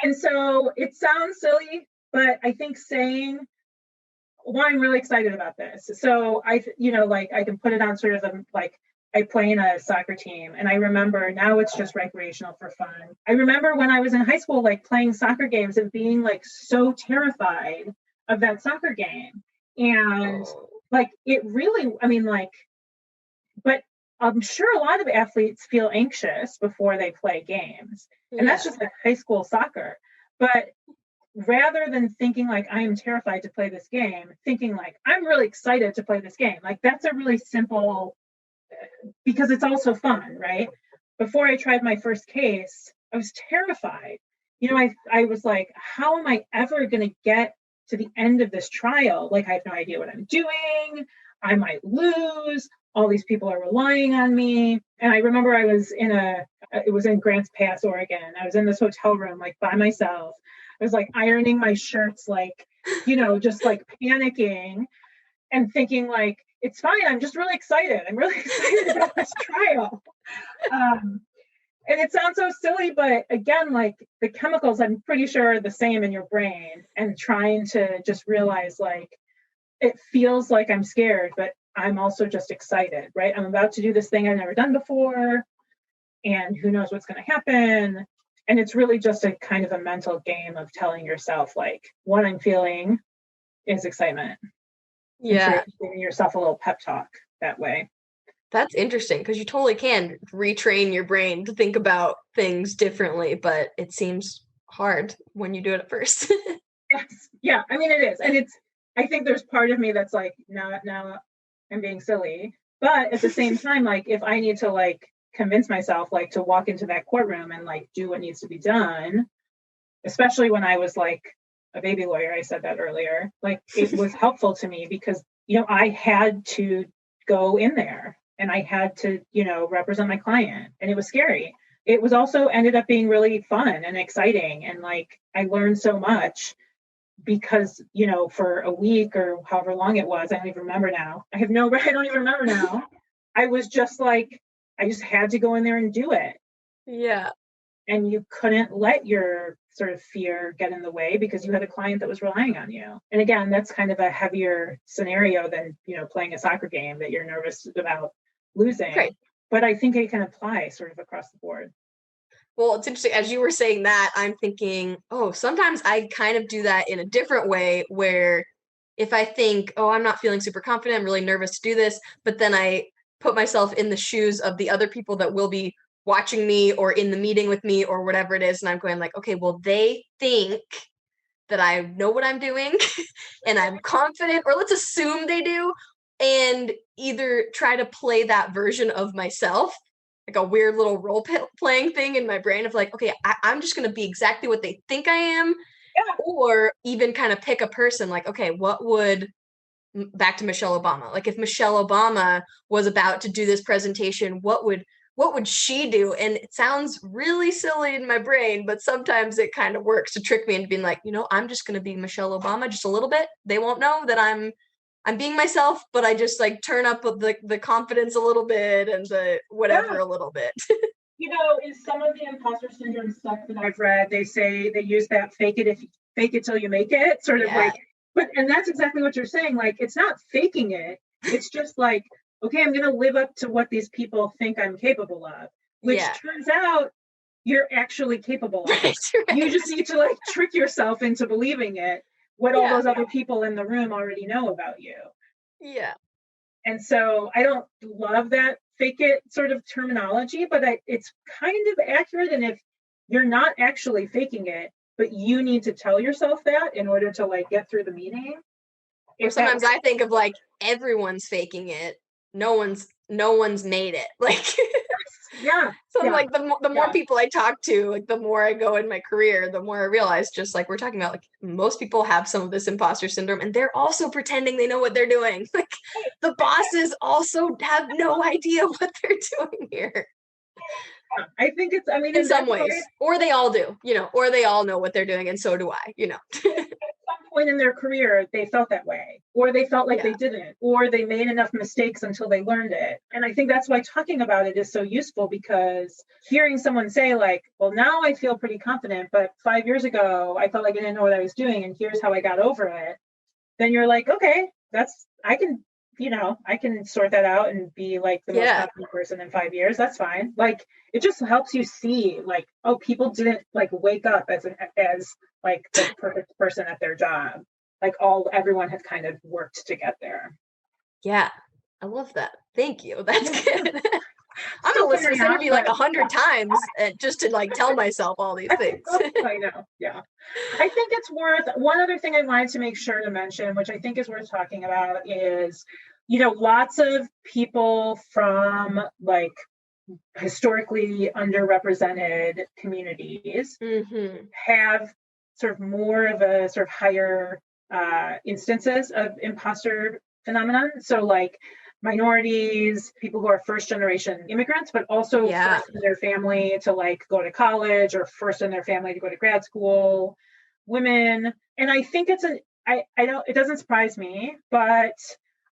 And so it sounds silly, but I think saying, well, I'm really excited about this. So I can put it on sort of I play in a soccer team, and I remember, now it's just recreational for fun. I remember when I was in high school, like, playing soccer games and being like so terrified of that soccer game. And like, it really, but I'm sure a lot of athletes feel anxious before they play games. And that's just like high school soccer. But rather than thinking like, I am terrified to play this game, thinking like, I'm really excited to play this game. Like, that's a really simple, because it's also fun, right? Before I tried my first case, I was terrified. I was like, how am I ever going to get to the end of this trial? Like, I have no idea what I'm doing. I might lose. All these people are relying on me. And I remember it was in Grants Pass, Oregon. I was in this hotel room, like, by myself. I was like ironing my shirts, like, just like panicking and thinking like, it's fine. I'm just really excited. I'm really excited about this trial. And it sounds so silly, but again, like, the chemicals, I'm pretty sure, are the same in your brain, and trying to just realize, like, it feels like I'm scared, but I'm also just excited, right? I'm about to do this thing I've never done before, and who knows what's going to happen. And it's really just a kind of a mental game of telling yourself, like, what I'm feeling is excitement. Yeah. Giving yourself a little pep talk that way. That's interesting, because you totally can retrain your brain to think about things differently, but it seems hard when you do it at first. Yes. Yeah. It is. And I think there's part of me that's like, now I'm being silly. But at the same time, like, if I need to like convince myself like to walk into that courtroom and like do what needs to be done, especially when I was like a baby lawyer, I said that earlier, like, it was helpful to me because, I had to go in there and I had to, represent my client, and it was scary. It was also ended up being really fun and exciting. And like, I learned so much because, for a week or however long it was, I don't even remember now. I don't even remember now. I was just like, I just had to go in there and do it. Yeah. And you couldn't let your sort of fear get in the way because you had a client that was relying on you. And again, that's kind of a heavier scenario than, playing a soccer game that you're nervous about losing. Right. But I think it can apply sort of across the board. Well, it's interesting. As you were saying that, I'm thinking, sometimes I kind of do that in a different way, where if I think, I'm not feeling super confident, I'm really nervous to do this, but then I put myself in the shoes of the other people that will be watching me or in the meeting with me or whatever it is. And I'm going like, okay, well, they think that I know what I'm doing and I'm confident, or let's assume they do, and either try to play that version of myself, like a weird little role-playing thing in my brain of like, okay, I'm just going to be exactly what they think I am. Yeah. Or even kind of pick a person like, okay, what would, back to Michelle Obama, like if Michelle Obama was about to do this presentation, what would she do? And it sounds really silly in my brain, but sometimes it kind of works to trick me into being like, I'm just going to be Michelle Obama just a little bit. They won't know that I'm being myself, but I just like turn up the confidence a little bit and the whatever a little bit. In some of the imposter syndrome stuff that I've read, they say they use that fake it till you make it sort of like, and that's exactly what you're saying. Like, it's not faking it. It's just like, okay, I'm going to live up to what these people think I'm capable of, which turns out you're actually capable of. Right. You just need to like trick yourself into believing it, what all those other people in the room already know about you. Yeah. And so I don't love that fake it sort of terminology, but it's kind of accurate. And if you're not actually faking it, but you need to tell yourself that in order to like get through the meeting. Or sometimes I think of like everyone's faking it. No one's made it. Like So like the more people I talk to, like the more I go in my career, the more I realize, just like we're talking about, like most people have some of this imposter syndrome and they're also pretending they know what they're doing. Like the bosses also have no idea what they're doing here. I think it's, in some ways, or they all do, or they all know what they're doing. And so do I, At some point in their career, they felt that way, or they felt like they didn't, or they made enough mistakes until they learned it. And I think that's why talking about it is so useful, because hearing someone say like, well, now I feel pretty confident, but 5 years ago, I felt like I didn't know what I was doing. And here's how I got over it. Then you're like, okay, I can sort that out and be like the most confident person in 5 years. That's fine. Like, it just helps you see like, oh, people didn't like wake up as like the perfect person at their job. Like everyone had kind of worked to get there. Yeah. I love that. Thank you. That's good. I'm going to listen to this interview like 100 times just to like tell myself all these things. I know. Yeah. I think it's one other thing I wanted to make sure to mention, which I think is worth talking about, is, lots of people from like historically underrepresented communities have sort of more of a sort of higher instances of imposter phenomenon. So like minorities, people who are first generation immigrants, but also first in their family to like go to college, or first in their family to go to grad school, women. And I think it doesn't surprise me, but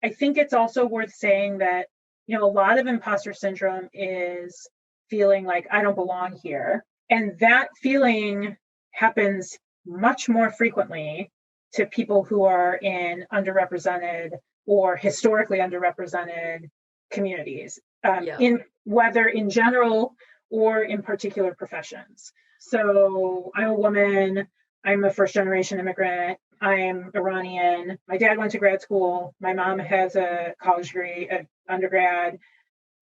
I think it's also worth saying that, a lot of imposter syndrome is feeling like I don't belong here. And that feeling happens much more frequently to people who are in underrepresented or historically underrepresented communities, in whether in general or in particular professions. So I'm a woman, I'm a first generation immigrant, I'm Iranian, my dad went to grad school, my mom has a college degree, an undergrad,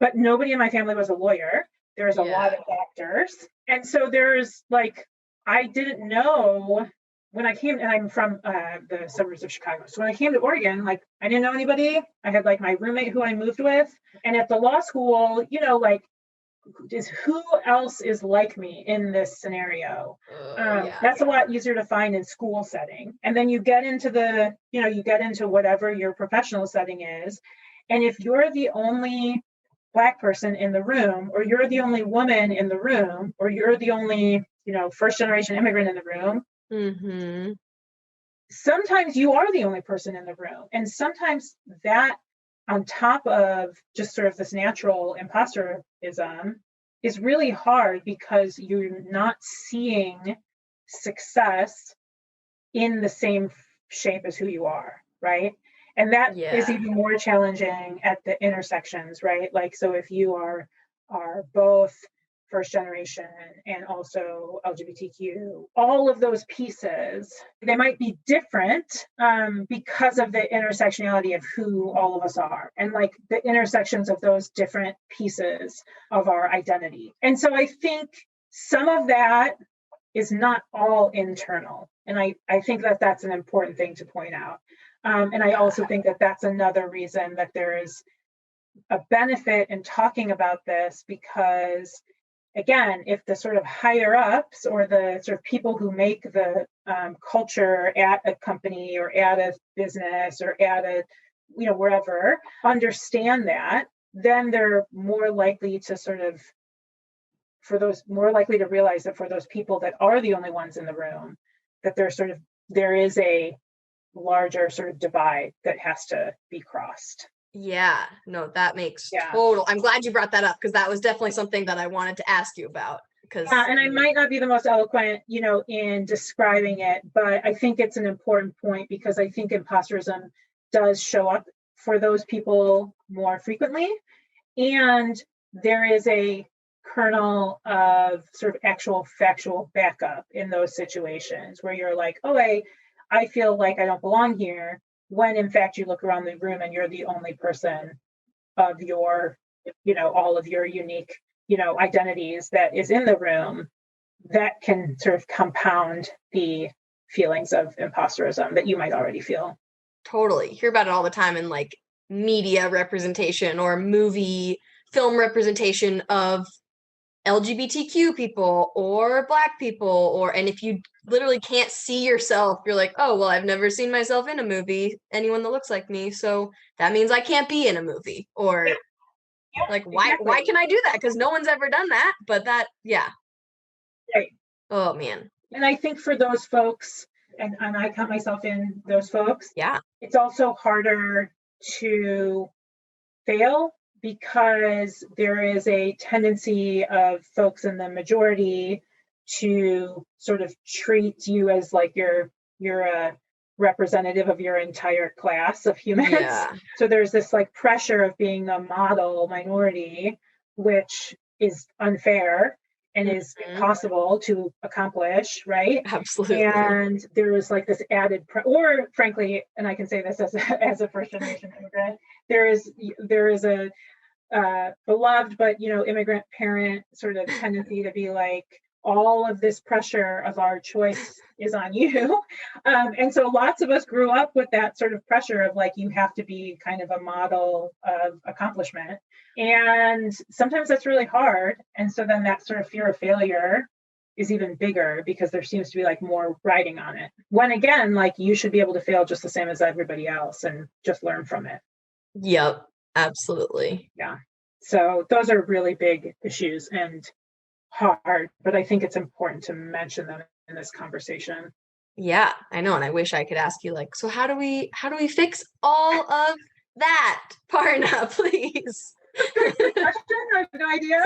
but nobody in my family was a lawyer. There's a lot of doctors. And so there's like, I didn't know when I came, and I'm from the suburbs of Chicago. So when I came to Oregon, like I didn't know anybody. I had like my roommate who I moved with. And at the law school, like, who else is like me in this scenario? That's a lot easier to find in school setting. And then you get into you get into whatever your professional setting is. And if you're the only Black person in the room, or you're the only woman in the room, or you're the only, first generation immigrant in the room, sometimes you are the only person in the room. And sometimes that, on top of just sort of this natural imposterism, is really hard because you're not seeing success in the same shape as who you are, right? And that is even more challenging at the intersections, right? Like, so if you are both first generation and also LGBTQ, all of those pieces, they might be different because of the intersectionality of who all of us are, and like the intersections of those different pieces of our identity. And so I think some of that is not all internal. And I think that that's an important thing to point out. And I also think that that's another reason that there is a benefit in talking about this, because again, if the sort of higher ups or the sort of people who make the culture at a company or at a business or at a, wherever, understand that, then they're more likely to realize that for those people that are the only ones in the room, that there is a larger sort of divide that has to be crossed. Yeah, no, that makes total. I'm glad you brought that up, because that was definitely something that I wanted to ask you about. And I might not be the most eloquent, in describing it, but I think it's an important point, because I think imposterism does show up for those people more frequently. And there is a kernel of sort of actual factual backup in those situations where you're like, oh, I feel like I don't belong here, when in fact you look around the room and you're the only person of your, all of your unique, identities that is in the room, that can sort of compound the feelings of imposterism that you might already feel. Totally. Hear about it all the time in like media representation or film representation of LGBTQ people or Black people, and if you literally can't see yourself, you're like, oh, well, I've never seen myself in a movie, anyone that looks like me, so that means I can't be in a movie. Or why can I do that? Because no one's ever done that. But that, right. Oh man. And I think for those folks, and I count myself in those folks, it's also harder to fail, because there is a tendency of folks in the majority to sort of treat you as like you're a representative of your entire class of humans. Yeah. So there's this like pressure of being a model minority, which is unfair and is impossible to accomplish, right? Absolutely. And there is like this added, or frankly, and I can say this as a first generation immigrant, there is a beloved but immigrant parent sort of tendency to be like, all of this pressure of our choice is on you. And so lots of us grew up with that sort of pressure of like, you have to be kind of a model of accomplishment. And sometimes that's really hard. And so then that sort of fear of failure is even bigger, because there seems to be like more riding on it. When again, like you should be able to fail just the same as everybody else and just learn from it. Yep, absolutely. Yeah. So those are really big issues and hard, but I think it's important to mention them in this conversation. Yeah, I know. And I wish I could ask you like, so how do we fix all of that, Parna, please? I have no idea.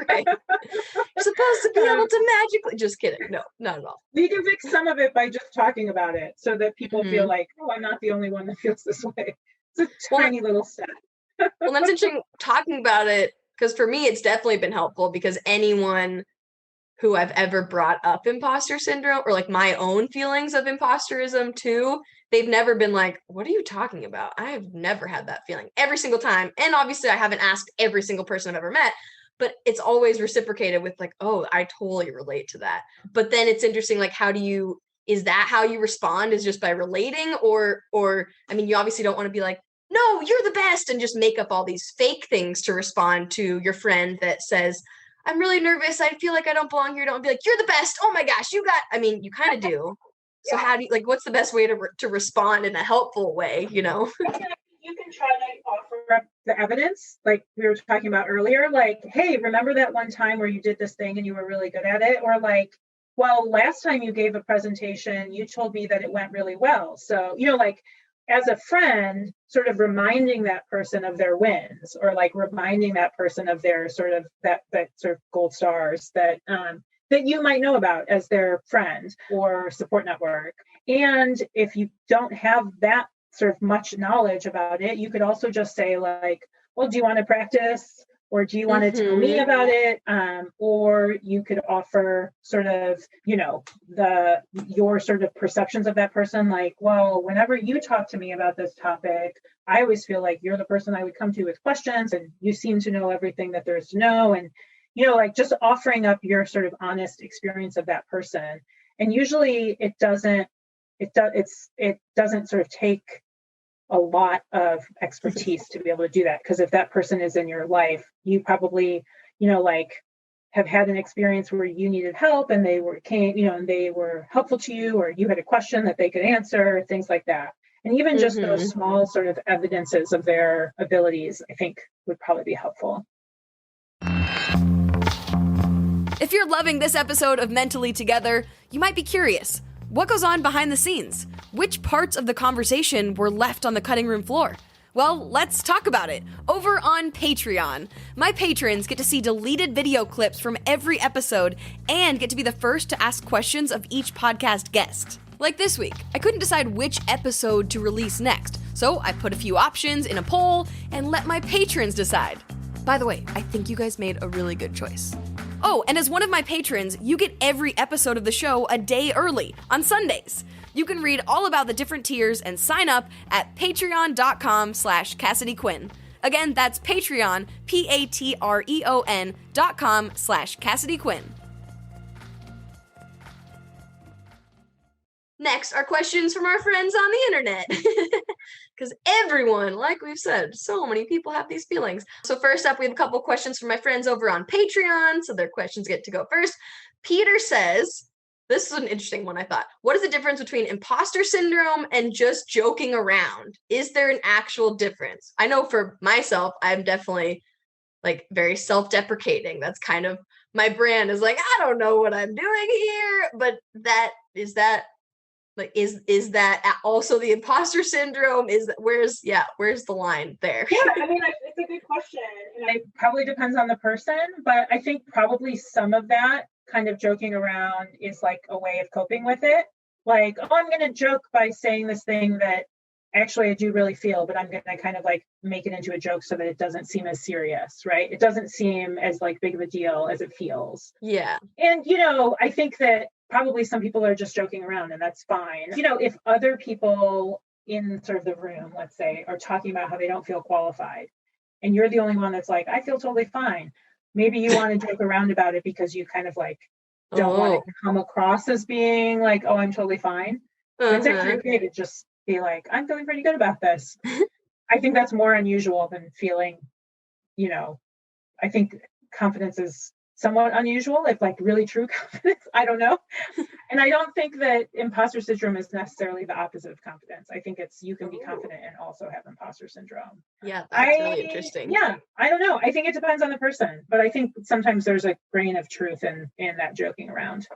Right. You're supposed to be able to magically, just kidding. No, not at all. We can fix some of it by just talking about it, so that people feel like, oh, I'm not the only one that feels this way. It's a tiny little step. Well, that's interesting talking about it, because for me, it's definitely been helpful, because anyone who I've ever brought up imposter syndrome or like my own feelings of imposterism too, they've never been like, what are you talking about? I have never had that feeling every single time. And obviously I haven't asked every single person I've ever met, but it's always reciprocated with like, oh, I totally relate to that. But then it's interesting, like, is that how you respond, is just by relating? Or I mean, you obviously don't want to be like, no, you're the best, and just make up all these fake things to respond to your friend that says, I'm really nervous, I feel like I don't belong here. Don't be like, you're the best, oh my gosh, you kind of do. So how do you, like, what's the best way to respond in a helpful way, You can try to offer up the evidence, like we were talking about earlier, like, hey, remember that one time where you did this thing and you were really good at it? Or like, well, last time you gave a presentation, you told me that it went really well. So, like, as a friend, sort of reminding that person of their wins, or like reminding that person of their sort of that sort of gold stars that you might know about as their friend or support network. And if you don't have that sort of much knowledge about it, you could also just say like, well, do you want to practice? Or do you want to tell me about it? Or you could offer sort of, your sort of perceptions of that person. Like, well, whenever you talk to me about this topic, I always feel like you're the person I would come to with questions, and you seem to know everything that there's to know. And, like just offering up your sort of honest experience of that person. And usually it doesn't sort of take a lot of expertise to be able to do that. Because if that person is in your life, you probably, like have had an experience where you needed help and they were helpful to you, or you had a question that they could answer, things like that. And even just those small sort of evidences of their abilities, I think would probably be helpful. If you're loving this episode of Mentally Together, you might be curious. What goes on behind the scenes? Which parts of the conversation were left on the cutting room floor? Well, let's talk about it. Over on Patreon, my patrons get to see deleted video clips from every episode and get to be the first to ask questions of each podcast guest. Like this week, I couldn't decide which episode to release next, so I put a few options in a poll and let my patrons decide. By the way, I think you guys made a really good choice. Oh, and as one of my patrons, you get every episode of the show a day early on Sundays. You can read all about the different tiers and sign up at patreon.com/Cassidy Quinn. Again, that's Patreon, patreon.com/Cassidy Quinn. Next are questions from our friends on the internet. Because everyone, like we've said, so many people have these feelings. So first up, we have a couple questions from my friends over on Patreon. So their questions get to go first. Peter says, this is an interesting one, I thought. What is the difference between imposter syndrome and just joking around? Is there an actual difference? I know for myself, I'm definitely like very self-deprecating. That's kind of my brand, is like, I don't know what I'm doing here. But is that also the imposter syndrome? Where's the line there? Yeah, I mean, it's a good question. And it probably depends on the person, but I think probably some of that kind of joking around is like a way of coping with it. Like, oh, I'm going to joke by saying this thing that actually I do really feel, but I'm going to kind of like make it into a joke so that it doesn't seem as serious, right? It doesn't seem as like big of a deal as it feels. Yeah. And, I think that probably some people are just joking around, and that's fine. If other people in sort of the room, let's say, are talking about how they don't feel qualified, and you're the only one that's like, I feel totally fine. Maybe you want to joke around about it because you kind of like don't want it to come across as being like, oh, I'm totally fine. It's actually okay to just be like, I'm feeling pretty good about this. I think that's more unusual than feeling, I think confidence is somewhat unusual, if like really true confidence. I don't know. And I don't think that imposter syndrome is necessarily the opposite of confidence. I think it's you can be confident and also have imposter syndrome. Yeah, that's really interesting. Yeah, I don't know. I think it depends on the person, but I think sometimes there's a grain of truth in that joking around.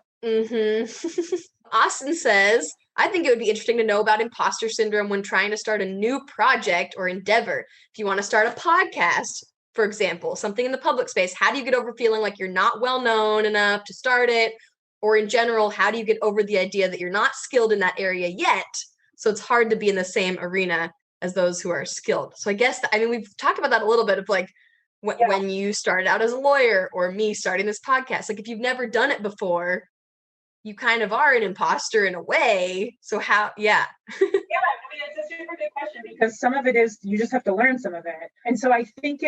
Austin says, I think it would be interesting to know about imposter syndrome when trying to start a new project or endeavor. If you want to start a podcast, for example, something in the public space, how do you get over feeling like you're not well known enough to start it? Or in general, how do you get over the idea that you're not skilled in that area yet? So it's hard to be in the same arena as those who are skilled. So I guess, we've talked about that a little bit of like when you started out as a lawyer or me starting this podcast, like if you've never done it before, you kind of are an imposter in a way. So how, yeah. It's a super good question, because some of it is you just have to learn some of it. And so I think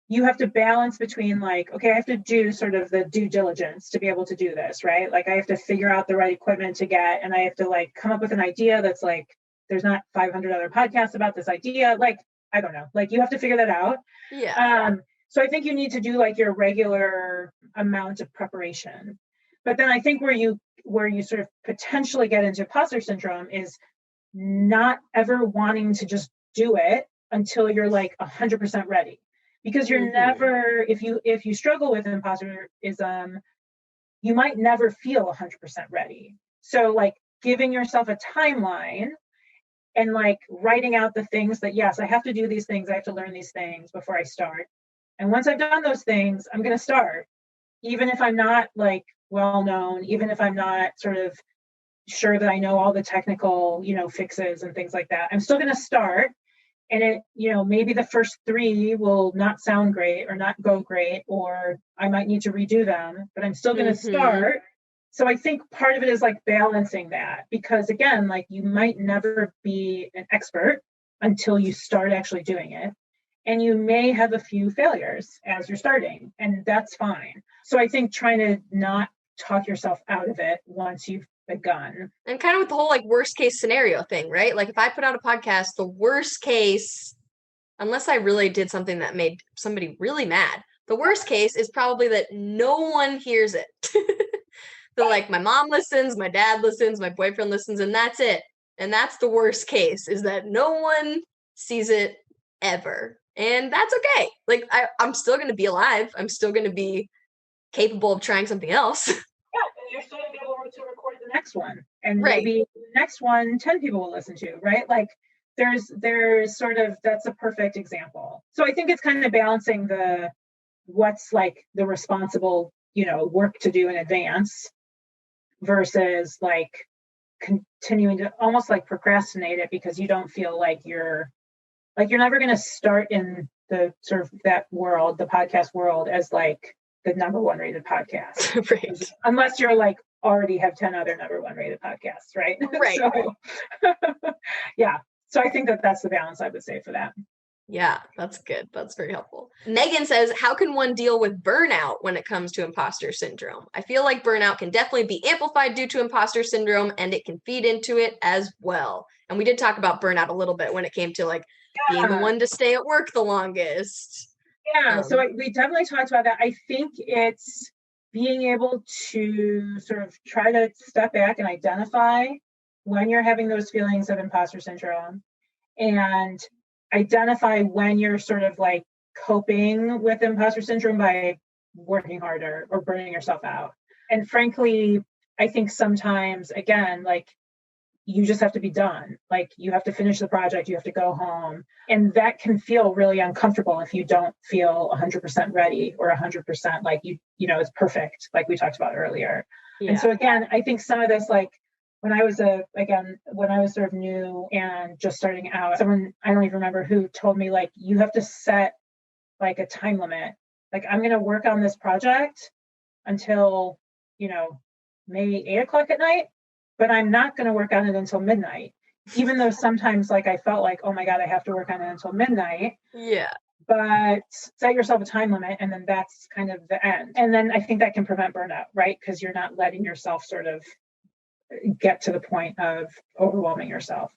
you have to balance between like, okay, I have to do sort of the due diligence to be able to do this, right? Like I have to figure out the right equipment to get, and I have to like come up with an idea that's like, there's not 500 other podcasts about this idea. Like, I don't know, like you have to figure that out. Yeah. So I think you need to do like your regular amount of preparation. But then I think where you sort of potentially get into imposter syndrome is not ever wanting to just do it until you're like 100% ready, because you're never, if you struggle with imposterism, you might never feel 100% ready. So like giving yourself a timeline and like writing out the things that, yes, I have to do these things, I have to learn these things before I start. And once I've done those things, I'm going to start, even if I'm not like well known, even if I'm not sort of sure that I know all the technical, fixes and things like that. I'm still going to start. And it, maybe the first 3 will not sound great or not go great, or I might need to redo them, but I'm still going to start. So I think part of it is like balancing that, because again, like you might never be an expert until you start actually doing it. And you may have a few failures as you're starting, and that's fine. So I think trying to not talk yourself out of it once you've begun. And kind of with the whole like worst case scenario thing, right? Like if I put out a podcast, the worst case, unless I really did something that made somebody really mad, the worst case is probably that no one hears it. That like my mom listens, my dad listens, my boyfriend listens, and that's it. And that's the worst case, is that no one sees it ever. And that's okay. Like I'm still going to be alive. I'm still going to be capable of trying something else. Yeah, and you're still going to be able to record the next one. And Right. maybe the next one, 10 people will listen to, right? Like there's sort of, that's a perfect example. So I think it's kind of balancing what's like the responsible, work to do in advance versus like continuing to almost like procrastinate it because you don't feel like you're never going to start in the sort of that world, the podcast world, as like the number one rated podcast. Right. Unless you're like already have 10 other number one rated podcasts, right? Right. So, yeah. So I think that's the balance I would say for that. Yeah, that's good. That's very helpful. Megan says, how can one deal with burnout when it comes to imposter syndrome? I feel like burnout can definitely be amplified due to imposter syndrome, and it can feed into it as well. And we did talk about burnout a little bit when it came to like being the one to stay at work the longest. Yeah, so we definitely talked about that. I think it's being able to sort of try to step back and identify when you're having those feelings of imposter syndrome, and identify when you're sort of like coping with imposter syndrome by working harder or burning yourself out. And frankly, I think sometimes, again, like you just have to be done. Like you have to finish the project, you have to go home. And that can feel really uncomfortable if you don't feel 100% ready or 100% like it's perfect, like we talked about earlier. Yeah. And so again, I think some of this, like when I was sort of new and just starting out, someone, I don't even remember who, told me like, you have to set like a time limit. Like I'm going to work on this project until, maybe 8:00 at night, but I'm not going to work on it until midnight. Even though sometimes like I felt like, oh my God, I have to work on it until midnight. Yeah. But set yourself a time limit, and then that's kind of the end. And then I think that can prevent burnout, right? Because you're not letting yourself sort of get to the point of overwhelming yourself.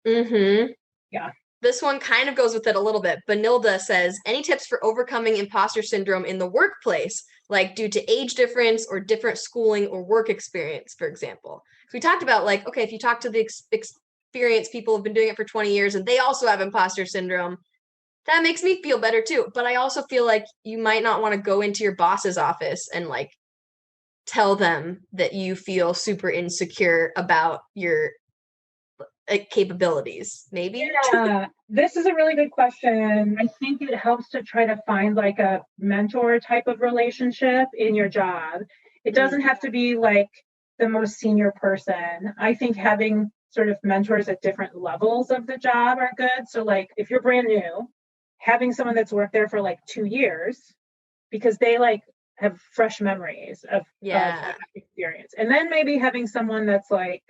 Mm-hmm. Yeah. This one kind of goes with it a little bit. Benilda says, any tips for overcoming imposter syndrome in the workplace, like due to age difference or different schooling or work experience, for example? So we talked about like, okay, if you talk to the experienced people who've been doing it for 20 years and they also have imposter syndrome, that makes me feel better too. But I also feel like you might not want to go into your boss's office and like tell them that you feel super insecure about your capabilities, maybe? Yeah, this is a really good question. I think it helps to try to find like a mentor type of relationship in your job. It doesn't have to be like the most senior person. I think having sort of mentors at different levels of the job are good. So like if you're brand new, having someone that's worked there for like 2 years, because they like have fresh memories of experience. And then maybe having someone that's like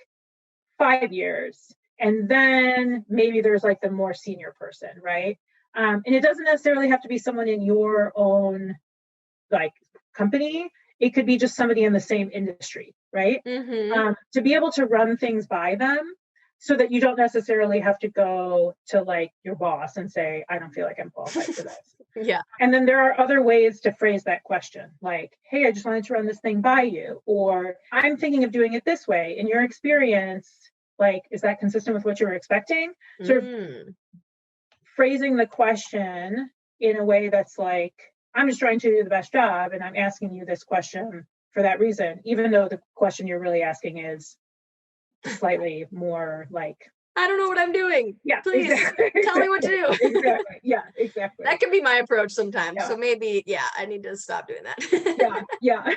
5 years. And then maybe there's like the more senior person, right? And it doesn't necessarily have to be someone in your own like company. It could be just somebody in the same industry, right? Mm-hmm. To be able to run things by them so that you don't necessarily have to go to like your boss and say, I don't feel like I'm qualified for this. Yeah. And then there are other ways to phrase that question, like, hey, I just wanted to run this thing by you, or I'm thinking of doing it this way. In your experience, like, is that consistent with what you were expecting? Sort of phrasing the question in a way that's like, I'm just trying to do the best job, and I'm asking you this question for that reason, even though the question you're really asking is slightly more like, I don't know what I'm doing. Yeah, please tell me what to do. Exactly. Yeah, exactly. That can be my approach sometimes. Yeah. So maybe, I need to stop doing that. Yeah.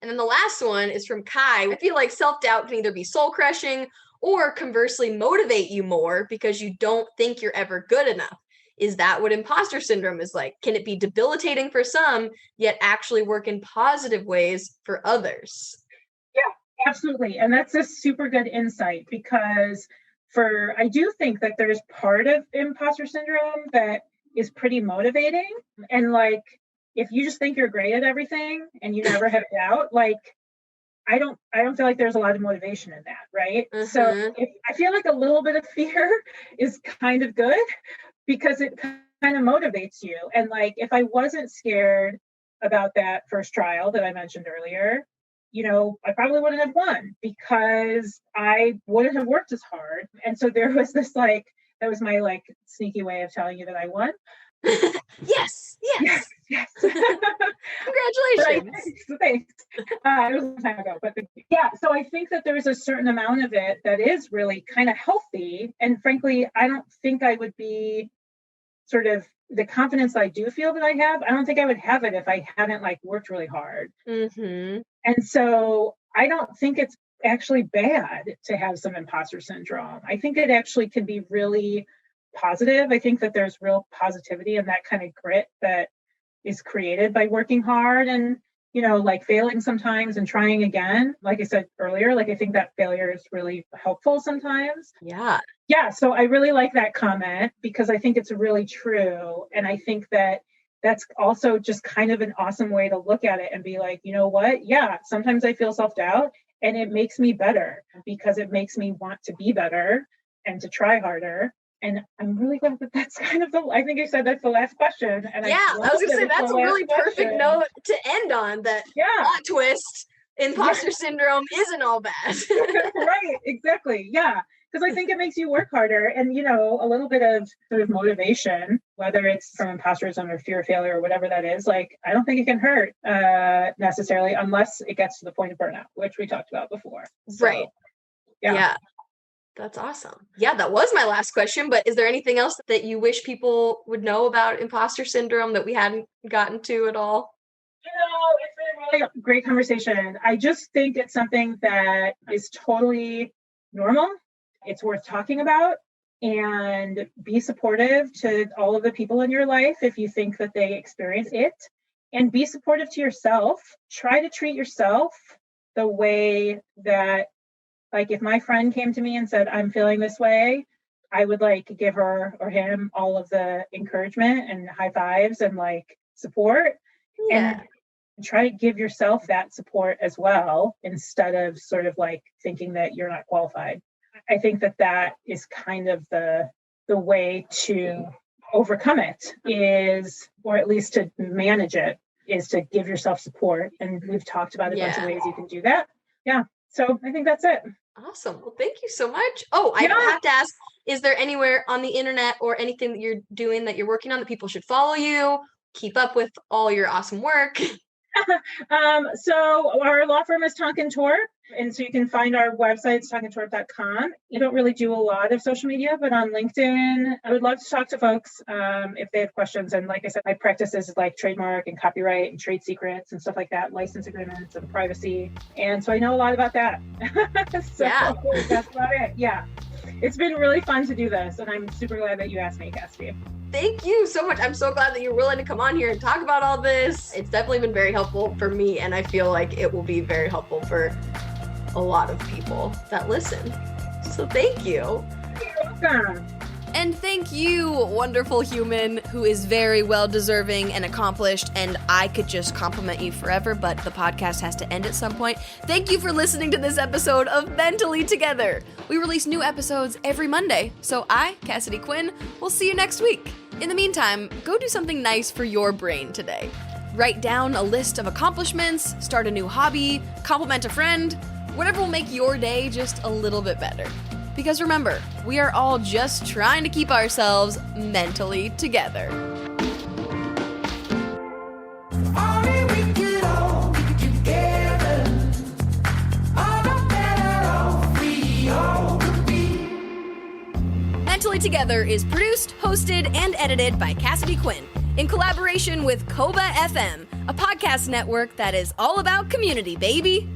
And then the last one is from Kai. I feel like self-doubt can either be soul-crushing or conversely motivate you more because you don't think you're ever good enough. Is that what imposter syndrome is like? Can it be debilitating for some, yet actually work in positive ways for others? Yeah, absolutely. And that's a super good insight, because I do think that there's part of imposter syndrome that is pretty motivating. And like, if you just think you're great at everything and you never have doubt, like, I don't feel like there's a lot of motivation in that, right? So I feel like a little bit of fear is kind of good because it kind of motivates you. And like, if I wasn't scared about that first trial that I mentioned earlier, I probably wouldn't have won because I wouldn't have worked as hard. And so there was this that was my sneaky way of telling you that I won. Yes. Congratulations. Thanks. It was a long time ago, but yeah. So I think that there's a certain amount of it that is really kind of healthy. And frankly, I don't think I would be sort of the confidence I do feel that I have. I don't think I would have it if I hadn't worked really hard. Mm-hmm. And so I don't think it's actually bad to have some imposter syndrome. I think it actually can be really positive. I think that there's real positivity and that kind of grit that is created by working hard and, failing sometimes and trying again. Like I said earlier, I think that failure is really helpful sometimes. Yeah. Yeah. So I really like that comment because I think it's really true. And I think that that's also just kind of an awesome way to look at it and be like, you know what? Yeah, sometimes I feel self-doubt and it makes me better because it makes me want to be better and to try harder. And I'm really glad that that's kind of I think you said that's the last question. And yeah, I was going to say that's a really perfect note to end on, that plot twist, imposter syndrome isn't all bad. Right, exactly. Yeah. Because I think it makes you work harder and, a little bit of sort of motivation, whether it's from imposterism or fear of failure or whatever that is, I don't think it can hurt necessarily unless it gets to the point of burnout, which we talked about before. So, right. Yeah. That's awesome. Yeah, that was my last question, but is there anything else that you wish people would know about imposter syndrome that we hadn't gotten to at all? It's been a really great conversation. I just think it's something that is totally normal. It's worth talking about, and be supportive to all of the people in your life if you think that they experience it, and be supportive to yourself. Try to treat yourself the way that, if my friend came to me and said, I'm feeling this way, I would give her or him all of the encouragement and high fives and support. Yeah. And try to give yourself that support as well, instead of sort of thinking that you're not qualified. I think that is kind of the way to overcome it is, or at least to manage it, is to give yourself support. And we've talked about a bunch of ways you can do that. Yeah. So I think that's it. Awesome. Well, thank you so much. Oh, I have to ask, is there anywhere on the internet or anything that you're doing that you're working on that people should follow you, keep up with all your awesome work? So our law firm is Tonkon Torp. And so you can find our website, tonkontorp.com. You don't really do a lot of social media, but on LinkedIn, I would love to talk to folks if they have questions. And like I said, my practices is trademark and copyright and trade secrets and stuff like that, license agreements and privacy. And so I know a lot about that. So that's about it. Yeah. It's been really fun to do this, and I'm super glad that you asked me, Cassidy. Thank you so much. I'm so glad that you're willing to come on here and talk about all this. It's definitely been very helpful for me, and I feel like it will be very helpful for a lot of people that listen. So thank you. You're welcome. And thank you, wonderful human who is very well-deserving and accomplished, and I could just compliment you forever, but the podcast has to end at some point. Thank you for listening to this episode of Mentally Together. We release new episodes every Monday, so I, Cassidy Quinn, will see you next week. In the meantime, go do something nice for your brain today. Write down a list of accomplishments, start a new hobby, compliment a friend, whatever will make your day just a little bit better. Because remember, we are all just trying to keep ourselves mentally together. Mentally Together is produced, hosted, and edited by Cassidy Quinn in collaboration with Koba FM, a podcast network that is all about community, baby.